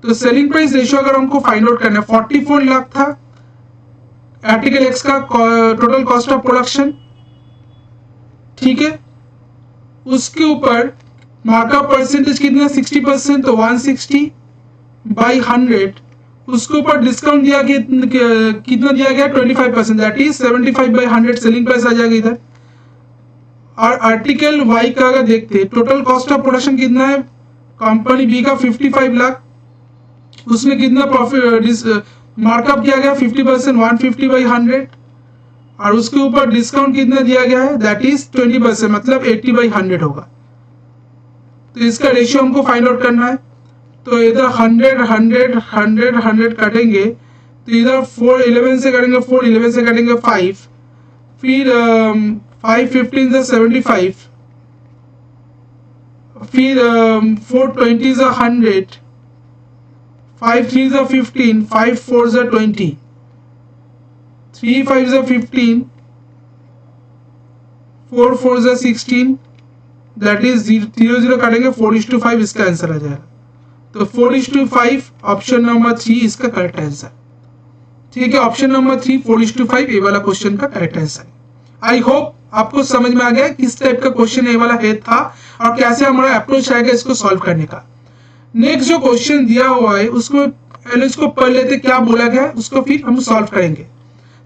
तो सेलिंग प्राइस रेशियो अगर हमको फाइंड आउट करना है, 44 लाख था आर्टिकल एक्स का टोटल कॉस्ट ऑफ प्रोडक्शन, ठीक है। उसके ऊपर मार्कअप परसेंटेज कितना 60%, तो 160/100। उसके ऊपर डिस्काउंट दिया कितना दिया गया 25%, दैट इज 75/100 सेलिंग प्राइस आ जाएगा इधर। और आर्टिकल वाई का अगर देखते टोटल कॉस्ट ऑफ प्रोडक्शन कितना है कंपनी बी का 55 लाख, उसमें कितना प्रॉफिट मार्कअप किया गया 50%, 150/100। और उसके ऊपर डिस्काउंट कितना दिया गया है दैट इज 20%, मतलब 80/100 होगा। तो इसका रेशियो हमको फाइंड आउट करना है। तो इधर 100 100 100 100 काटेंगे, तो इधर 4 11 से काटेंगे 4 11 से काटेंगे 5, फिर 5 15 से 75, फिर 4 20 से 100, 5 3 से 15, 5 4 से 20, 3 5 से 15, 4 4 से 16, दैट इज 0 0 काटेंगे 4:5 इसका आंसर आ जाएगा। तो 4:5 ऑप्शन नंबर 3 इसका करेक्ट आंसर, ठीक है। ऑप्शन नंबर 3 4:5 ये वाला क्वेश्चन का करेक्ट आंसर। आई होप आपको समझ में आ गया किस टाइप का क्वेश्चन ये वाला है था और कैसे हमारा अप्रोच रहेगा इसको सॉल्व करने का। नेक्स्ट जो क्वेश्चन दिया हुआ है उसको पहले इसको पढ़ लेते क्या बोला गया उसको फिर हम सॉल्व करेंगे।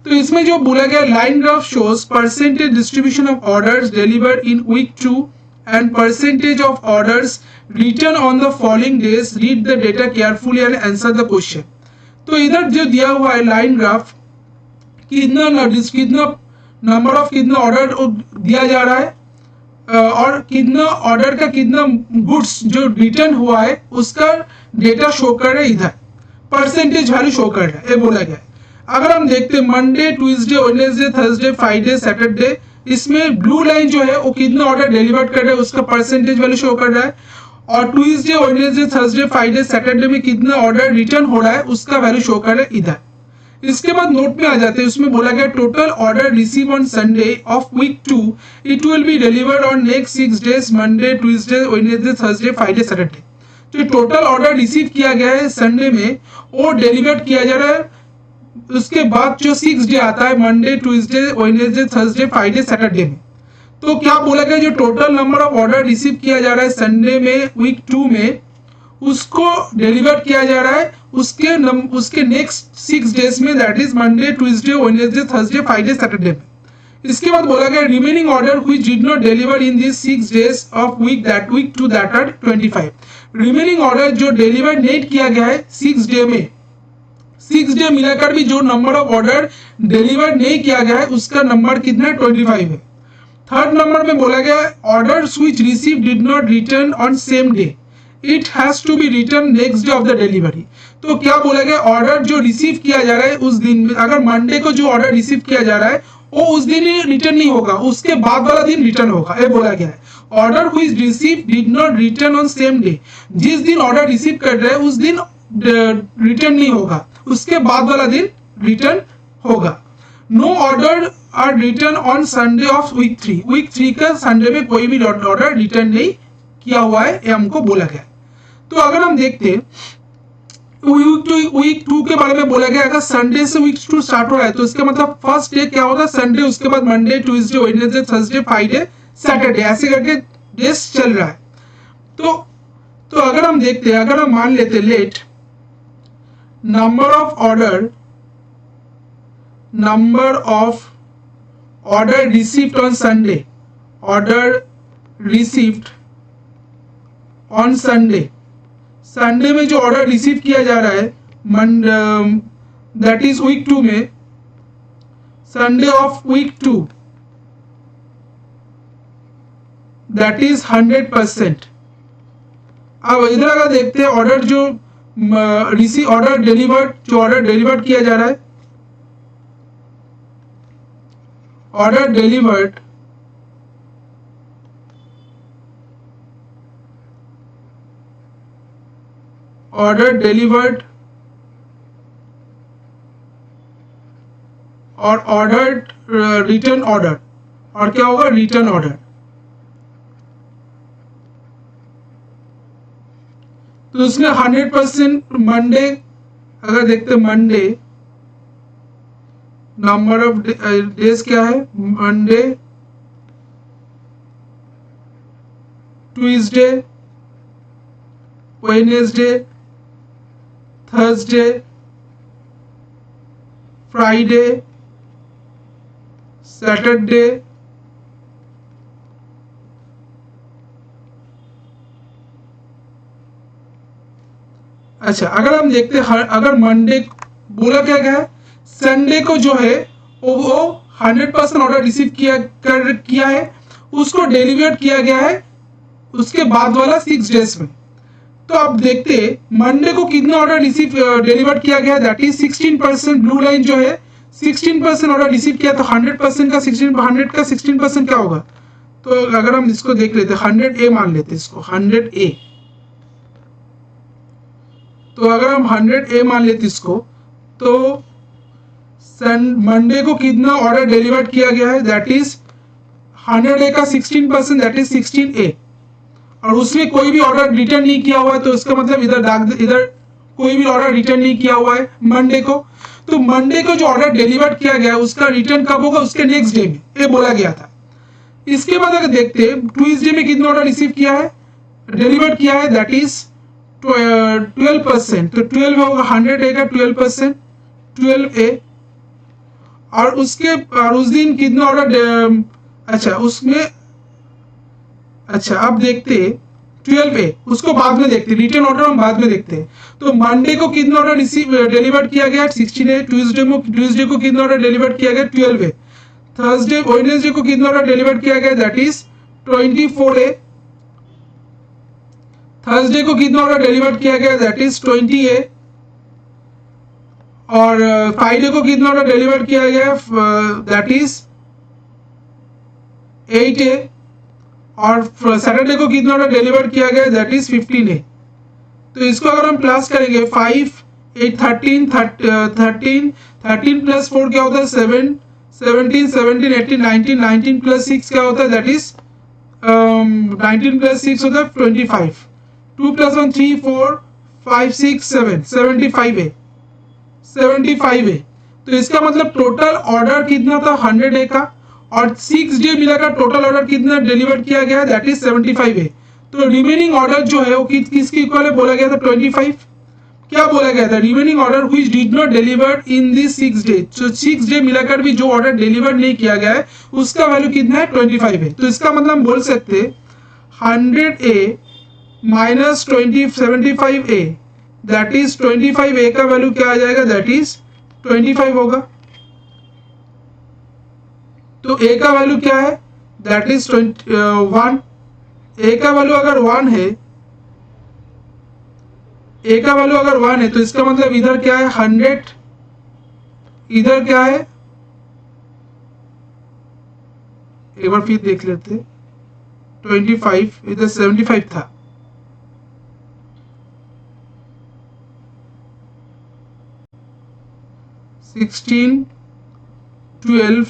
तो इसमें जो बोला गया line graph shows percentage distribution of orders delivered in week 2 and percentage of orders written on the following days, read the data carefully and answer the question। तो इधर जो दिया हुआ है लाइन ग्राफ कितना नंबर ऑफ कितना order दिया जा रहा है और कितना ऑर्डर का कितना गुड्स जो रिटर्न हुआ है उसका डेटा शो कर रहा है, इधर परसेंटेज वैल्यू शो कर रहा है, ये बोला गया है। अगर हम देखते हैं Monday Tuesday Wednesday Thursday Friday Saturday, इसमें ब्लू लाइन जो है वो कितना ऑर्डर डिलीवर कर रहा है उसका परसेंटेज वैल्यू शो कर रहा है, और Tuesday Wednesday Thursday Friday Saturday में कितना ऑर्डर रिटर्न हो रहा है उसका वैल्यू शो कर रहा है इधर। इसके बाद नोट में आ जाते हैं, उसमें बोला गया total order receive on Sunday of week 2 it will be delivered on next 6 days Monday Tuesday Wednesday Thursday Friday Saturday. जो टोटल ऑर्डर रिसीव किया गया है संडे में वो डिलीवर्ड किया जा रहा है, उसके बाद जो 6 डे आता है Monday Tuesday Wednesday Thursday Friday Saturday में। तो क्या बोला गया जो total number of order receive किया जा रहा है संडे में वीक 2 में उसको डिलीवर किया जा रहा है उसके नेक्स्ट 6 डेज में, that is Monday, Tuesday, Wednesday, Thursday, Friday, Saturday में। इसके बाद बोला गया remaining order which did not deliver in this 6 days of week two that are 25। Remaining order जो डिलीवर नहीं किया गया है 6 डे में, 6 डे मिलाकर भी जो नंबर ऑफ ऑर्डर डिलीवर नहीं किया गया है उसका नंबर कितना है, 25 है। थर्ड नंबर में बोला गया orders which receive did not return on same day, it has to be return next day of the delivery. तो क्या बोला गया, ऑर्डर जो रिसीव किया जा रहा है उस दिन में, अगर मंडे को जो ऑर्डर रिसीव किया जा रहा है वो उस दिन ही रिटर्न नहीं होगा, उसके बाद वाला दिन रिटर्न होगा, ये बोला गया है। Order which receive did not return on same day, जिस दिन ऑर्डर रिसीव कर रहे हैं उस दिन रिटर्न नहीं होगा, उसके बाद वाला दिन रिटर्न होगा। No order are return on Sunday of week 3, week 3 का संडे में कोई भी ऑर्डर रिटर्न नहीं किया हुआ है, ये हमको बोला गया। तो अगर हम देखते वीक 2 के बारे में बोला गया, अगर संडे से वीक 2 स्टार्ट हो रहा है तो इसका मतलब फर्स्ट डे क्या होगा, संडे, उसके बाद Monday, Tuesday, Wednesday, Thursday, Friday, Saturday, ऐसे करके डेज चल रहा है। तो अगर हम देखते हैं, अगर हम मान लेते late number of order received on Sunday, order received on Sunday, Sunday में जो ऑर्डर रिसीव किया जा रहा है दैट इज वीक 2 में, Sunday of week 2 that is 100%। अब इधर अगर देखते हैं ऑर्डर जो ऑर्डर डिलीवर्ड किया जा रहा है, ऑर्डर डिलीवर्ड और ऑर्डर रिटर्न ऑर्डर, और क्या होगा, रिटर्न ऑर्डर। तो उसमें 100% मंडे, अगर देखते मंडे नंबर ऑफ डेज क्या है, Monday, Tuesday, Wednesday, Thursday, Friday, Saturday, अच्छा अगर हम देखते हैं अगर मंडे बोला क्या गया है, संडे को जो है वो 100% ऑर्डर रिसीव किया है, उसको डिलीवर किया गया है उसके बाद वाला 6 डेज में। तो आप देखते मंडे को कितना ऑर्डर रिसीव डिलीवर किया गया, दैट इज 16%, ब्लू लाइन जो है 16% ऑर्डर रिसीव किया, तो 100% का 16% क्या होगा। तो अगर हम इसको देख लेते 100A मान लेते इसको 100A, तो अगर हम 100A मान लेते इसको, तो मंडे को कितना ऑर्डर डिलीवर किया गया है, दैट इज 100A का 16%, दैट इज 16A, और उसमें कोई भी ऑर्डर रिटर्न नहीं किया हुआ है, तो इसका मतलब इधर कोई भी ऑर्डर रिटर्न नहीं किया हुआ है मंडे को। तो मंडे को जो ऑर्डर डिलीवर किया गया है उसका रिटर्न कब होगा, उसके नेक्स्ट डे में, ये बोला गया था। इसके बाद अगर देखते हैं ट्यूसडे में कितना ऑर्डर रिसीव किया है, डिलीवर किया है, दैट इज 12%, तो 12 होगा 100A का 12%, 12A, और उस दिन कितना ऑर्डर, अच्छा उसमें, अच्छा अब देखते 12A, उसको बाद में देखते, रिटर्न ऑर्डर हम बाद में देखते हैं। तो मंडे को कितना ऑर्डर डिलीवर किया गया 16A, ट्यूसडे को कितना ऑर्डर डिलीवर किया गया 12A, थर्सडे वेडनेसडे को कितना ऑर्डर डिलीवर किया गया, दैट इज 24A, थर्सडे को कितना ऑर्डर डिलीवर किया गया, दैट इज 20A, और फ्राइडे को कितना ऑर्डर डिलीवर किया गया, दैट इज 8A, और सैटरडे को कितना ऑर्डर डिलीवर किया गया, दैट इज 15A। तो इसको अगर हम प्लस करेंगे 5, 8, 13 प्लस 4 क्या होता है 7, 17, 17, 18, 19 प्लस 6 क्या होता है, दैट इज 19 प्लस 6 होता है 25, 2 प्लस 1 3 4 5 6 7, 75A। तो इसका मतलब टोटल ऑर्डर कितना था 100A का, और 6 डे मिलाकर टोटल ऑर्डर कितना डिलीवर किया गया, दैट इज 75A। तो रिमेनिंग ऑर्डर जो है वो किसके इक्वल है बोला गया था 25। क्या बोला गया था, remaining order which did not deliver in this 6 day, तो 6 डे मिलाकर भी जो ऑर्डर डिलीवर नहीं किया गया है उसका वैल्यू कितना है 25 है। तो इसका मतलब हम बोल सकते 100A minus 75A that is 25A का वैल्यू क्या आ जाएगा, दैट इज 25 होगा। तो A का वैल्यू क्या है, दैट इज 1। A का वैल्यू अगर 1 है, A का वैल्यू अगर 1 है तो इसका मतलब इधर क्या है 100, इधर क्या है, एक बार फिर देख लेते 25, इधर 75 था। सिक्सटीन 12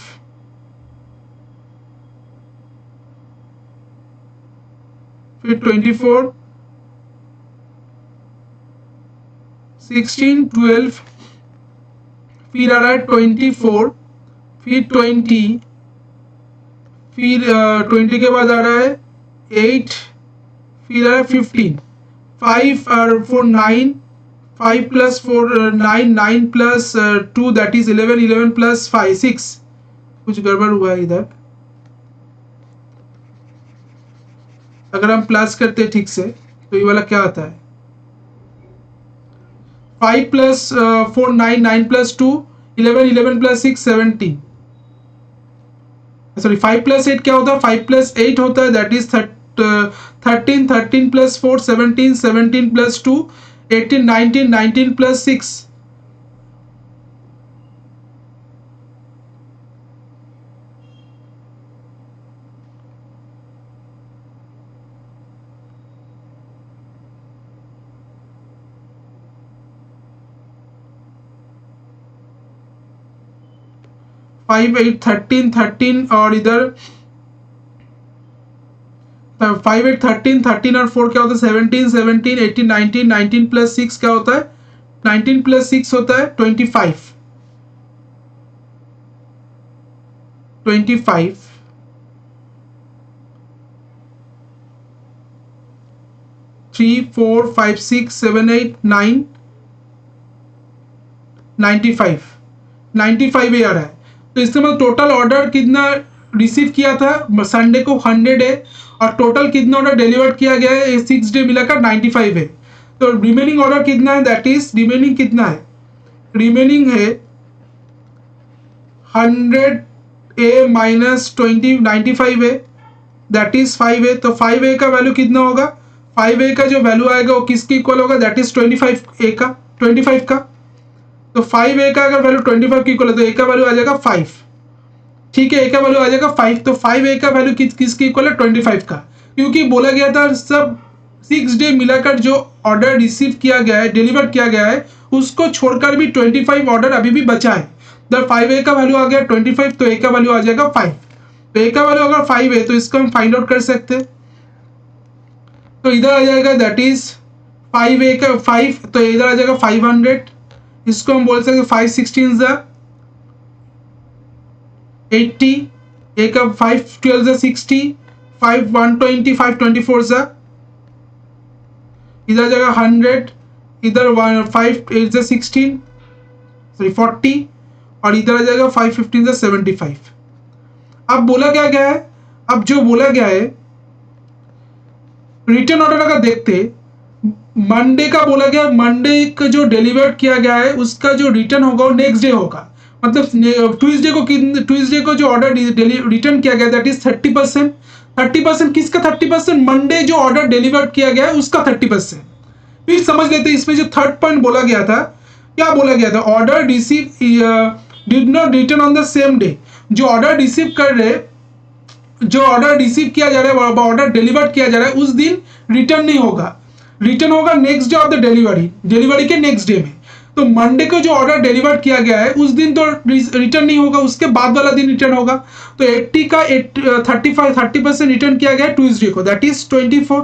फिर 24, 16 12 फिर आ रहा है 24, फिर 20, फिर 20 के बाद आ रहा है 8, फिर आ रहा है 15, 5 और 4 9, 5 plus 4 9, 9 plus 2 that is 11, 11 plus 5 6। कुछ गड़बड़ हुआ है इधर, अगर हम प्लस करते हैं ठीक से तो ये वाला क्या आता है 5 plus 4 9, 9 plus 2 11, 11 plus 6 17, sorry 5 plus 8 क्या होता है, 5 प्लस 8 होता है that is 13, 13 plus 4 17, 17 plus 2 18, 19, 19 plus 6 5 8 13 13 और इधर 5 8 13 13 और 4 क्या होता है 17 17 18 19 19 प्लस 6 क्या होता है 19 प्लस 6 होता है 25 25 3 4 5 6 7 8 9 95 95 ही आ रहा है। तो इसका मतलब टोटल ऑर्डर कितना रिसीव किया था संडे को 100 है और टोटल कितना ऑर्डर डिलीवर किया गया है 6 डे मिलाकर 95 है। तो रिमेनिंग ऑर्डर कितना है, दैट इज रिमेनिंग कितना है, रिमेनिंग है 100A माइनस 20 95 है दैट इज 5 है। तो 5A का वैल्यू कितना होगा, 5A का जो वैल्यू आएगा वो किसके इक्वल होगा, दैट इज 25A का 25 का। तो 5A का अगर वैल्यू 25 की इक्वल है तो A का वैल्यू आ जाएगा 5, ठीक है, A का वैल्यू आ जाएगा 5। तो 5A का वैल्यू किसके इक्वल है 25 का, क्योंकि बोला गया था सब 6 डे मिलाकर जो ऑर्डर रिसीव किया गया है डिलीवर किया गया है उसको छोड़कर भी 25 ऑर्डर अभी भी बचा है। तो 5A का वैल्यू आ गया 25 तो A का वैल्यू आ जाएगा 5। तो A का वैल्यू अगर 5 है तो इसको हम फाइंड आउट कर सकते हैं। तो इधर आ जाएगा दैट इज 5A का 5, तो इधर आ जाएगा 500, इसको हम बोल सकते 5 16 जा 80, A का 5 12 जा 60, 5 120, 5 24 जा, इधर आ जाएगा 100, इधर 5 8 जा 16 सॉरी 40 और इधर आ जाएगा 5 15 जा 75। अब बोला क्या गया है, अब जो बोला गया है रिटर्न ऑर्डर अगर देखते मंडे का बोला गया, मंडे का जो डिलीवर किया गया है उसका जो रिटर्न होगा वो नेक्स्ट डे होगा, मतलब ट्यूसडे को जो ऑर्डर रिटर्न किया गया दैट इज 30%। 30% किसका 30%, मंडे जो ऑर्डर डिलीवर किया गया है उसका 30%। फिर समझ लेते हैं इसमें जो थर्ड पॉइंट बोला गया था, क्या बोला गया था, order receive did not return on the same day. जो ऑर्डर रिसीव कर रहे, जो ऑर्डर रिसीव किया जा रहा है, ऑर्डर डिलीवर किया जा रहा है उस दिन रिटर्न नहीं होगा, रिटर्न होगा next day of the delivery के नेक्स्ट डे में। तो मंडे को जो ऑर्डर डिलीवर किया गया है उस दिन तो रिटर्न नहीं होगा, उसके बाद वाला दिन रिटर्न होगा। तो 80 का 30% रिटर्न किया गया है ट्यूसडे को दैट इज 24,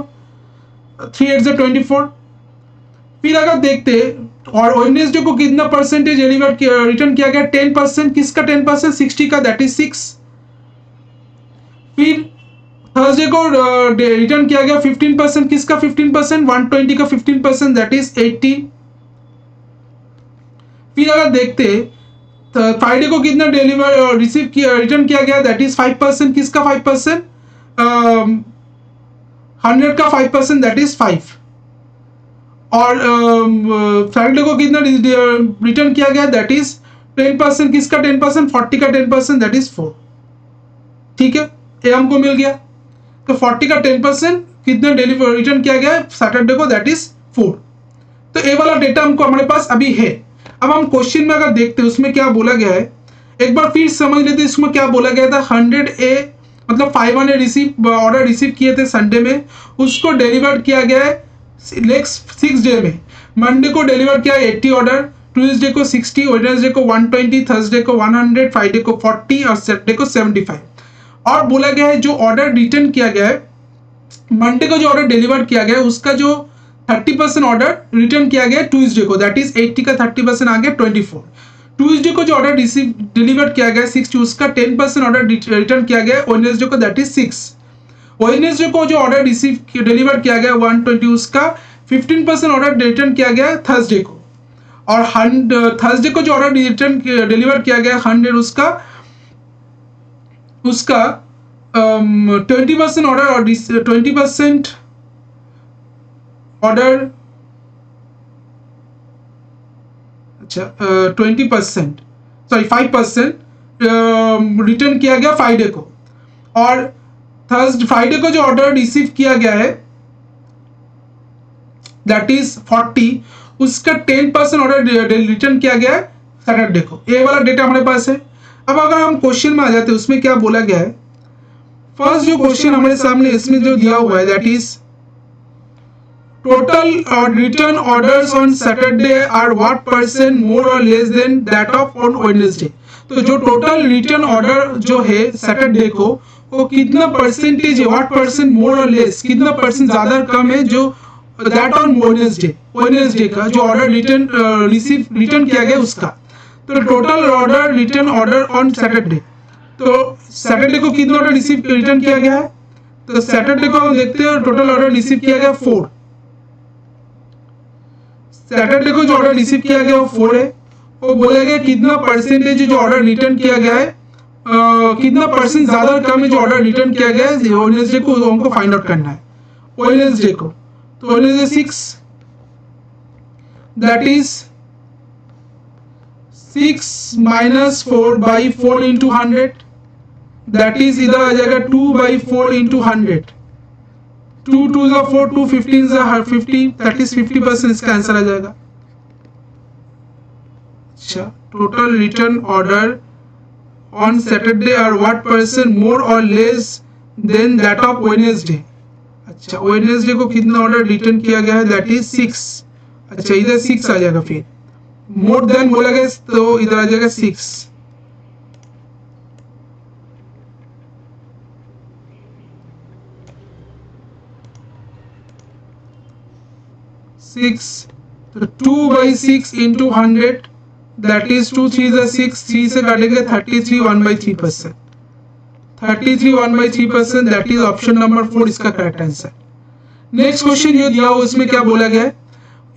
3 8 24। फिर अगर देखते और वेडनेसडे को कितना परसेंटेज रिटर्न किया गया 10%, किसका 10%, 60 का दैट इज 6। फिर थर्सडे को रिटर्न किया गया 15%, किसका 15%, 120 का 15%, दैट इज 80। फिर अगर देखते फ्राइडे को कितना डिलीवर रिसीव किया रिटर्न किया गया, दैट इज 5%, किसका 5%, 100 का 5%, दैट इज 5। और फ्राइडे को कितना रिटर्न किया गया, दैट इज 10%, किसका 10%, 40 का 10%, दैट इज 4। ठीक है, ये हमको मिल गया। तो 40 का 10% कितना डिलीवर रिटर्न किया गया सैटरडे को, दैट इज 4। तो ये वाला डेटा हमको हमारे पास अभी है। अब हम क्वेश्चन में अगर देखते हैं उसमें क्या बोला गया है, एक बार फिर समझ लेते हैं इसमें क्या बोला गया था। 100A मतलब 500 ऑर्डर रिसीव किए थे संडे में, उसको डिलीवर किया गया है नेक्स्ट 6 डे में। मंडे को डिलीवर किया 80 ऑर्डर, ट्यूसडे को 60, वेडनेसडे को 120, थर्सडे को 100, फ्राइडे को 40 और सैटरडे को 75। और बोला गया है जो ऑर्डर रिटर्न किया गया है, मंडे को जो ऑर्डर डिलीवर किया गया है उसका जो 30% ऑर्डर रिटर्न किया गया ट्यूसडे को, दैट इज 80 का 30% आ गया 24। ट्यूसडे को जो ऑर्डर रिसीव डिलीवर किया गया 60, उसका 10% ऑर्डर रिटर्न किया गया वेडनेसडे को, दैट इज 6। वेडनेसडे को जो ऑर्डर रिसीव डिलीवर किया गया 120, उसका 15% ऑर्डर रिटर्न किया गया थर्सडे को। और थर्सडे को जो ऑर्डर रिटर्न डिलीवर किया गया 100, उसका 20% ऑर्डर और 20% ऑर्डर, अच्छा 20% सॉरी 5% रिटर्न किया गया फ्राइडे को। और फ्राइडे को जो ऑर्डर रिसीव किया गया है दैट इज 40, उसका 10% ऑर्डर रिटर्न किया गया है सैटरडे को। ये वाला डेटा हमारे पास है। अब अगर हम क्वेश्चन में आ जाते हैं उसमें क्या बोला गया है, फर्स्ट जो क्वेश्चन हमारे सामने इसमें जो दिया हुआ है that is total return orders on Saturday are what percent more or less than that of on Wednesday. तो जो टोटल रिटर्न ऑर्डर जो है सैटरडे को वो कितना परसेंटेज है, what percent more or less, कितना परसेंट ज्यादा कम है जो दैट ऑन वेडनेसडे का जो ऑर्डर रिटर्न किया गया उसका। तो total order return order on Saturday, तो सैटरडे को कितना ऑर्डर रिटर्न किया गया है, तो सैटरडे को हम देखते हैं टोटल ऑर्डर रिसीव किया गया 4। सैटरडे को जो ऑर्डर रिसीव किया गया वो 4 है। वो बोला गया कितना परसेंटेज जो ऑर्डर रिटर्न किया गया है, कितना परसेंट ज्यादा कम है जो ऑर्डर रिटर्न किया गया है वेडनेसडे को, हमको फाइंड आउट करना है वेडनेसडे को। तो Wednesday 6, that is 6 minus 4 by 4 into 100, that is इधर आ जाएगा 2 by 4 into 100, 2 2 is 4, 2 15 is 50, that is 50% इसका आंसर आ जाएगा। अच्छा, total return order on Saturday are what percent more or less than that of Wednesday. अच्छा, वेडनेसडे को कितना ऑर्डर रिटर्न किया गया है, दैट इज 6। अच्छा, इधर 6 आ जाएगा, फिर मोर देन बोला गया तो इधर आ जाएगा 6। तो 2 by 6 into 100, that is 2 3 is 6, 3 से काटेंगे 33 1/3%, 33 1/3%, दैट इज ऑप्शन नंबर 4 इसका करेक्ट आंसर। नेक्स्ट क्वेश्चन ये दिया हुआ उसमें क्या बोला गया है,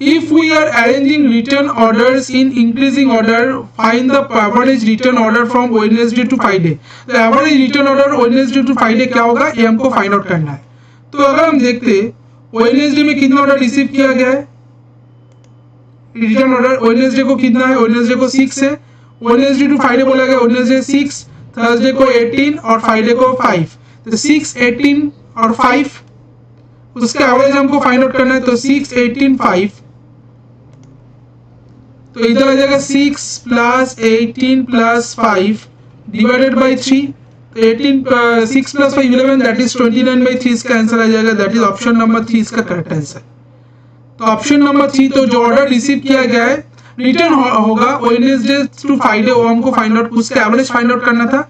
if we are arranging return orders in increasing order, find the average return order from Wednesday to Friday। तो average return order Wednesday to Friday क्या होगा, ये हमको फाइंड आउट करना है। तो अगर हम देखते Wednesday में कितना ऑर्डर रिसीव किया गया है, रिटर्न ऑर्डर Wednesday को कितना है, Wednesday को 6 है। Wednesday to Friday बोला गया Wednesday 6, थर्सडे को 18 और फ्राइडे को 5। तो 6 18 और 5 उसका एवरेज हमको फाइंड आउट करना है। तो 6 18 5, तो इधर आ जाएगा 6 प्लस 18 प्लस 5 डिवाइडेड बाई 3। तो 6 प्लस 5 11, दैट इज 29/3 इसका आंसर आ जाएगा। दैट इज ऑप्शन नंबर 3 इसका करेक्ट आंसर। तो ऑप्शन नंबर 3, तो जो ऑर्डर रिसीव किया गया है रिटर्न होगा वेडनेसडे टू फ्राइडे, वो हमको फाइंड आउट उसका एवरेज फाइंड आउट करना था।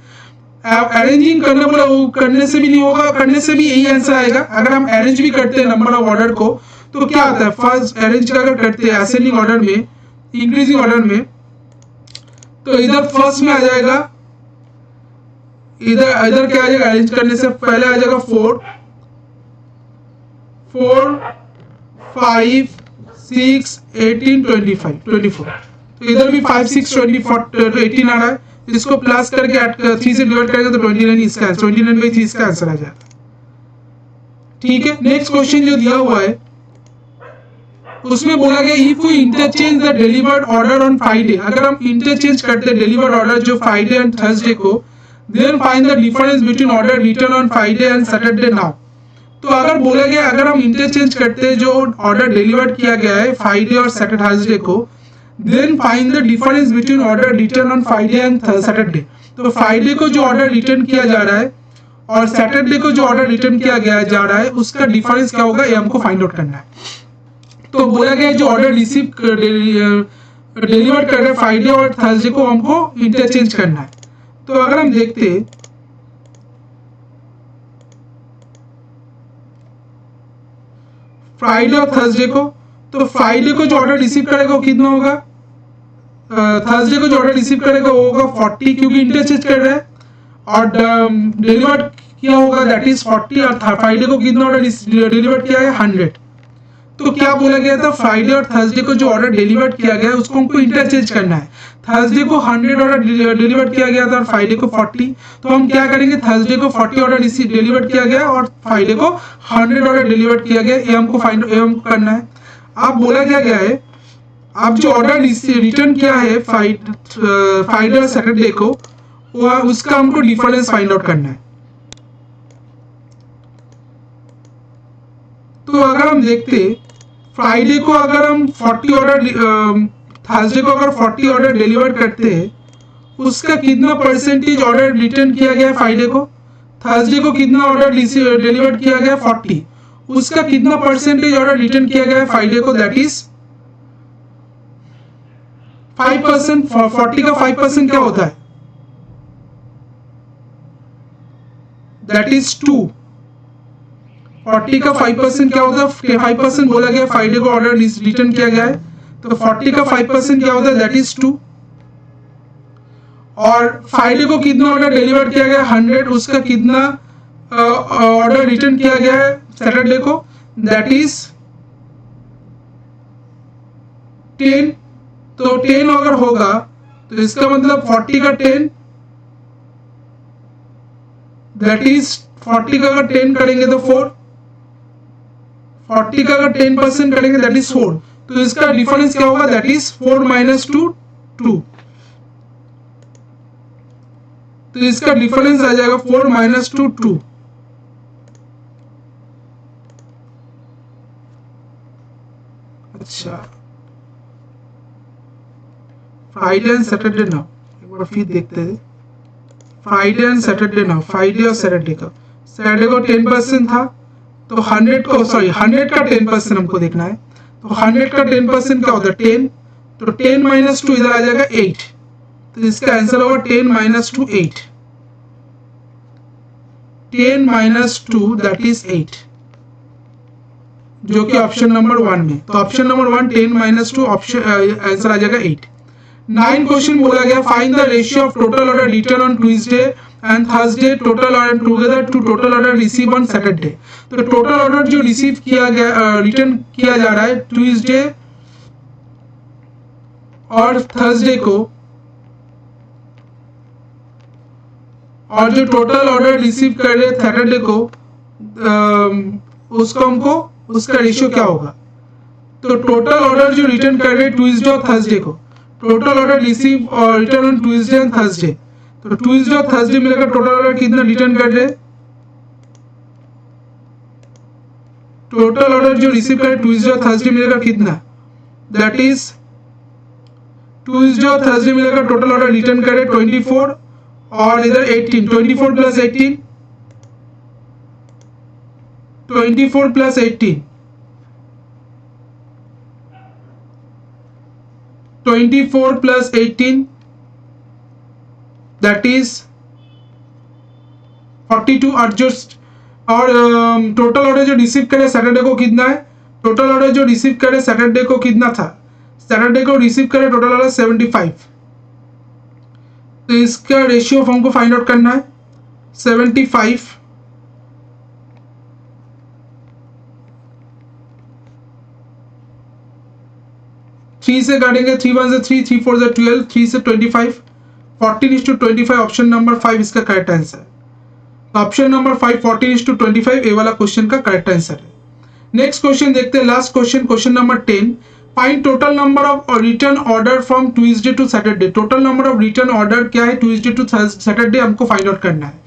अरेंजिंग करने बोला, वो करने से भी नहीं होगा, करने से भी यही आंसर आएगा। अगर हम अरेंज भी करते हैं नंबर ऑफ ऑर्डर को तो क्या आता है, फर्स्ट अरेंज अगर करते हैं असेंडिंग ऑर्डर में, इंक्रीजिंग ऑर्डर में, तो इधर फर्स्ट में आ जाएगा इधर इधर क्या आ जाएगा, अरेंज करने से पहले आ जाएगा 4 4 5 6 18 25 24। तो इधर भी 5 6 18 आ रहा है, इसको प्लस करके 3 से डिवाइड करेंगे तो 29 इसका आंसर, 29/3 इसका आंसर आ जाएगा। ठीक है, नेक्स्ट क्वेश्चन जो दिया हुआ है उसमें बोला गया if we interchange the delivered order on Friday, अगर हम इंटरचेंज करते हैं डिलीवर्ड ऑर्डर जो फ्राइडे एंड थर्सडे को, then find the difference between order return on Friday and Saturday now. तो अगर बोला गया अगर हम इंटरचेंज करते हैं जो ऑर्डर डिलीवर्ड किया गया है फ्राइडे और सैटरडे थर्सडे को, then find the difference between order return on Friday and Saturday. तो फ्राइडे को जो ऑर्डर रिटर्न किया जा रहा है और सैटरडे को जो ऑर्डर रिटर्न किया गया जा रहा है उसका डिफरेंस क्या होगा, ये हमको फाइंड आउट करना है। तो बोला गया जो ऑर्डर रिसीव डिलीवर कर रहे हैं फ्राइडे और थर्सडे को हमको इंटरचेंज करना है। तो अगर हम देखते फ्राइडे और थर्सडे को, तो फ्राइडे को जो ऑर्डर रिसीव करेगा वो कितना होगा, थर्सडे को जो ऑर्डर रिसीव करेगा वो होगा 40 क्योंकि इंटरचेंज कर रहे हैं, और डिलीवर्ड किया होगा दैट इज 40, और फ्राइडे को कितना ऑर्डर डिलीवर्ड किया है 100। तो क्या बोला गया था, फ्राइडे और थर्सडे को जो ऑर्डर डिलीवर्ड किया गया है उसको हमको इंटरचेंज करना है। थर्सडे को 100 ऑर्डर डिलीवर्ड किया गया था और फ्राइडे को 40, तो हम क्या करेंगे, थर्सडे को 40 ऑर्डर डिलीवर्ड किया गया और फ्राइडे को 100 ऑर्डर डिलीवर्ड किया गया, ये हमको करना है। आप बोला गया है आप जो ऑर्डर रिटर्न किया है फ्राइडे और सैटरडे को उसका हमको डिफरेंस फाइंड आउट करना है। तो अगर हम देखते फ्राइडे को अगर हम 40 ऑर्डर, थर्सडे को अगर 40 ऑर्डर डिलीवर करते हैं उसका कितना परसेंटेज ऑर्डर रिटर्न किया गया है फ्राइडे को, थर्सडे को कितना ऑर्डर डिलीवर किया गया 40, उसका कितना परसेंटेज ऑर्डर रिटर्न किया गया है फ्राइडे को, दैट इज 5%। 40 का 5% क्या होता है, दैट इज 2। 40 का 5% क्या होता है, 5% बोला गया फ्राइडे को ऑर्डर रिटर्न किया गया है, तो 40 का 5% क्या होता है, दैट इज 2। और फ्राइडे को कितना ऑर्डर डिलीवर किया गया 100, उसका कितना ऑर्डर रिटर्न किया गया है सैटरडे को, दैट इज 10। तो 10 अगर होगा तो इसका मतलब 40 का 10 दैट इज 40 का अगर 10 करेंगे तो 4, 40 का अगर 10% करेंगे दैट इज 4, तो इसका डिफरेंस क्या होगा, दैट इज 4 - 2 2। तो इसका डिफरेंस आ जाएगा 4 - 2 2। अच्छा, फ्राइडे एंड सैटरडे नाउ एक बार फिर देखते हैं। Friday and Saturday now, Friday और सैटरडे का, सैटरडे को 10% था तो 100 का 10% हमको देखना है। तो 100 का 10% क्या होता है 10, तो 10 - 2 इधर आ जाएगा 8, तो इसका आंसर होगा 10 - 2 8, 10 - 2 दैट इज 8, जो कि ऑप्शन नंबर 1 में। तो ऑप्शन नंबर 1 10 - 2 ऑप्शन आंसर आ जाएगा 8। 9 क्वेश्चन बोला गया find the ratio of total order return on Tuesday and Thursday total order together to total order receive on Saturday. तो टोटल ऑर्डर जो रिसीव किया गया रिटर्न किया जा रहा है ट्यूसडे और थर्सडे को, और जो टोटल ऑर्डर रिसीव कर रहे सैटरडे को उसको हमको उसका रेशियो क्या होगा। तो टोटल ऑर्डर जो रिटर्न कर रहे ट्यूसडे और थर्सडे को, टोटल ऑर्डर रिसीव और return on Tuesday and Thursday, तो ट्यूसडे और थर्सडे मिलकर टोटल ऑर्डर कितना रिटर्न कर रहे, टोटल ऑर्डर जो रिसीव कर ट्यूसडे और थर्सडे मिलकर कितना, दैट इज ट्यूसडे और थर्सडे मिलकर टोटल ऑर्डर रिटर्न कर रहे 24 और इधर 18, 24 + 18 24 + 18 24 + 18 दैट इज 42। और टोटल ऑर्डर जो रिसीव करे सैटरडे को कितना है, टोटल ऑर्डर जो रिसीव करे सैटरडे को कितना था, सैटरडे को रिसीव करे टोटल ऑर्डर 75, तो इसका रेशियो हमको फाइंड आउट करना है। 75, 3 से काटेंगे, 3 1 से 3, 3 4 से 12, 3 से 25, 14:25, ऑप्शन नंबर 5 इसका करेक्ट आंसर है। ऑप्शन नंबर 5 14:25 ये वाला क्वेश्चन का करेक्ट आंसर है। नेक्स्ट क्वेश्चन देखते हैं, last question, question number 10, find total number of return order from Tuesday to Saturday. Total number of return order क्या है, ट्यूसडे टू सैटरडे हमको फाइंड आउट करना है।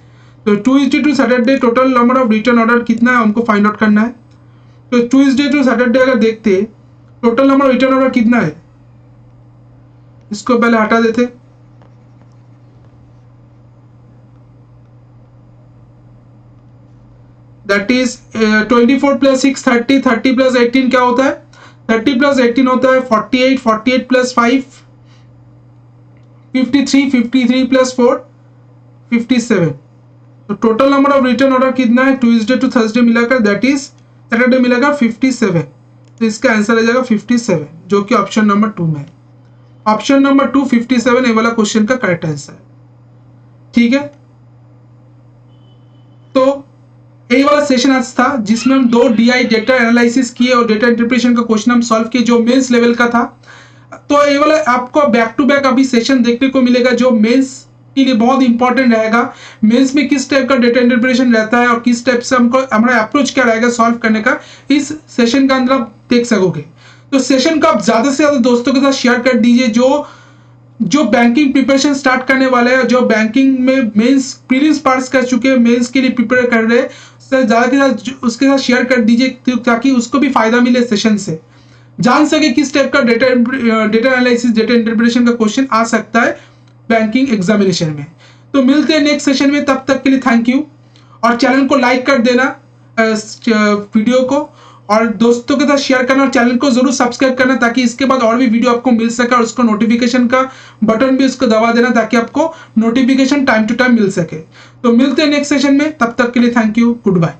तो Tuesday to Saturday total number of return order कितना है हमको find out करना है। तो ट्यूसडे टू सैटरडे अगर देखते total number of return order कितना है, इसको पहले हटा देते। दैट इज 24 प्लस 6 30, 30 प्लस 18 क्या होता है, 30 प्लस 18 होता है 48, 48 प्लस 5 53, 53 प्लस 4 57। तो total number of return order कितना है ट्यूसडे टू थर्सडे मिलाकर, दैट इज सैटरडे मिलाकर 57। तो इसका आंसर आ जाएगा 57, जो कि ऑप्शन नंबर 2 में है। ऑप्शन नंबर 2 57 ये वाला क्वेश्चन का करेक्ट आंसर है। ठीक है, तो यही वाला सेशन आज था जिसमें हम 2 DI डेटा एनालिसिस किए और डेटा इंटरप्रिटेशन का क्वेश्चन हम सॉल्व किए जो मेंस लेवल का था। तो ये वाला आपको बैक टू बैक अभी सेशन देखने को मिलेगा जो मेंस के लिए बहुत इंपॉर्टेंट रहेगा। मेंस में किस टाइप का डेटा इंटरप्रिटेशन रहता है और किस टाइप से हमको हमारा अप्रोच क्या रहेगा सॉल्व करने का, इस सेशन का अंदर आप देख सकोगे। तो सेशन को आप ज्यादा से ज्यादा दोस्तों के साथ शेयर कर दीजिए जो बैंकिंग प्रिपरेशन स्टार्ट करने वाले हैं, जो बैंकिंग में मेंस प्रीलिम्स पास कर चुके हैं, मेंस के लिए प्रिपेयर कर रहे हैं, ज्यादा के साथ उसके साथ शेयर कर दीजिए ताकि उसको भी फायदा मिले, सेशन से जान सके किस टाइप का डेटा एनालिसिस डेटा इंटरप्रिटेशन का क्वेश्चन आ सकता है बैंकिंग एग्जामिनेशन में। तो मिलते हैं नेक्स्ट सेशन में, तब तक के लिए थैंक यू। और चैनल को लाइक कर देना वीडियो को, और दोस्तों के साथ शेयर करना, और चैनल को जरूर सब्सक्राइब करना ताकि इसके बाद और भी वीडियो आपको मिल सके, और उसको नोटिफिकेशन का बटन भी उसको दबा देना ताकि आपको नोटिफिकेशन टाइम टू टाइम मिल सके। तो मिलते हैं नेक्स्ट सेशन में, तब तक के लिए थैंक यू, गुड बाय।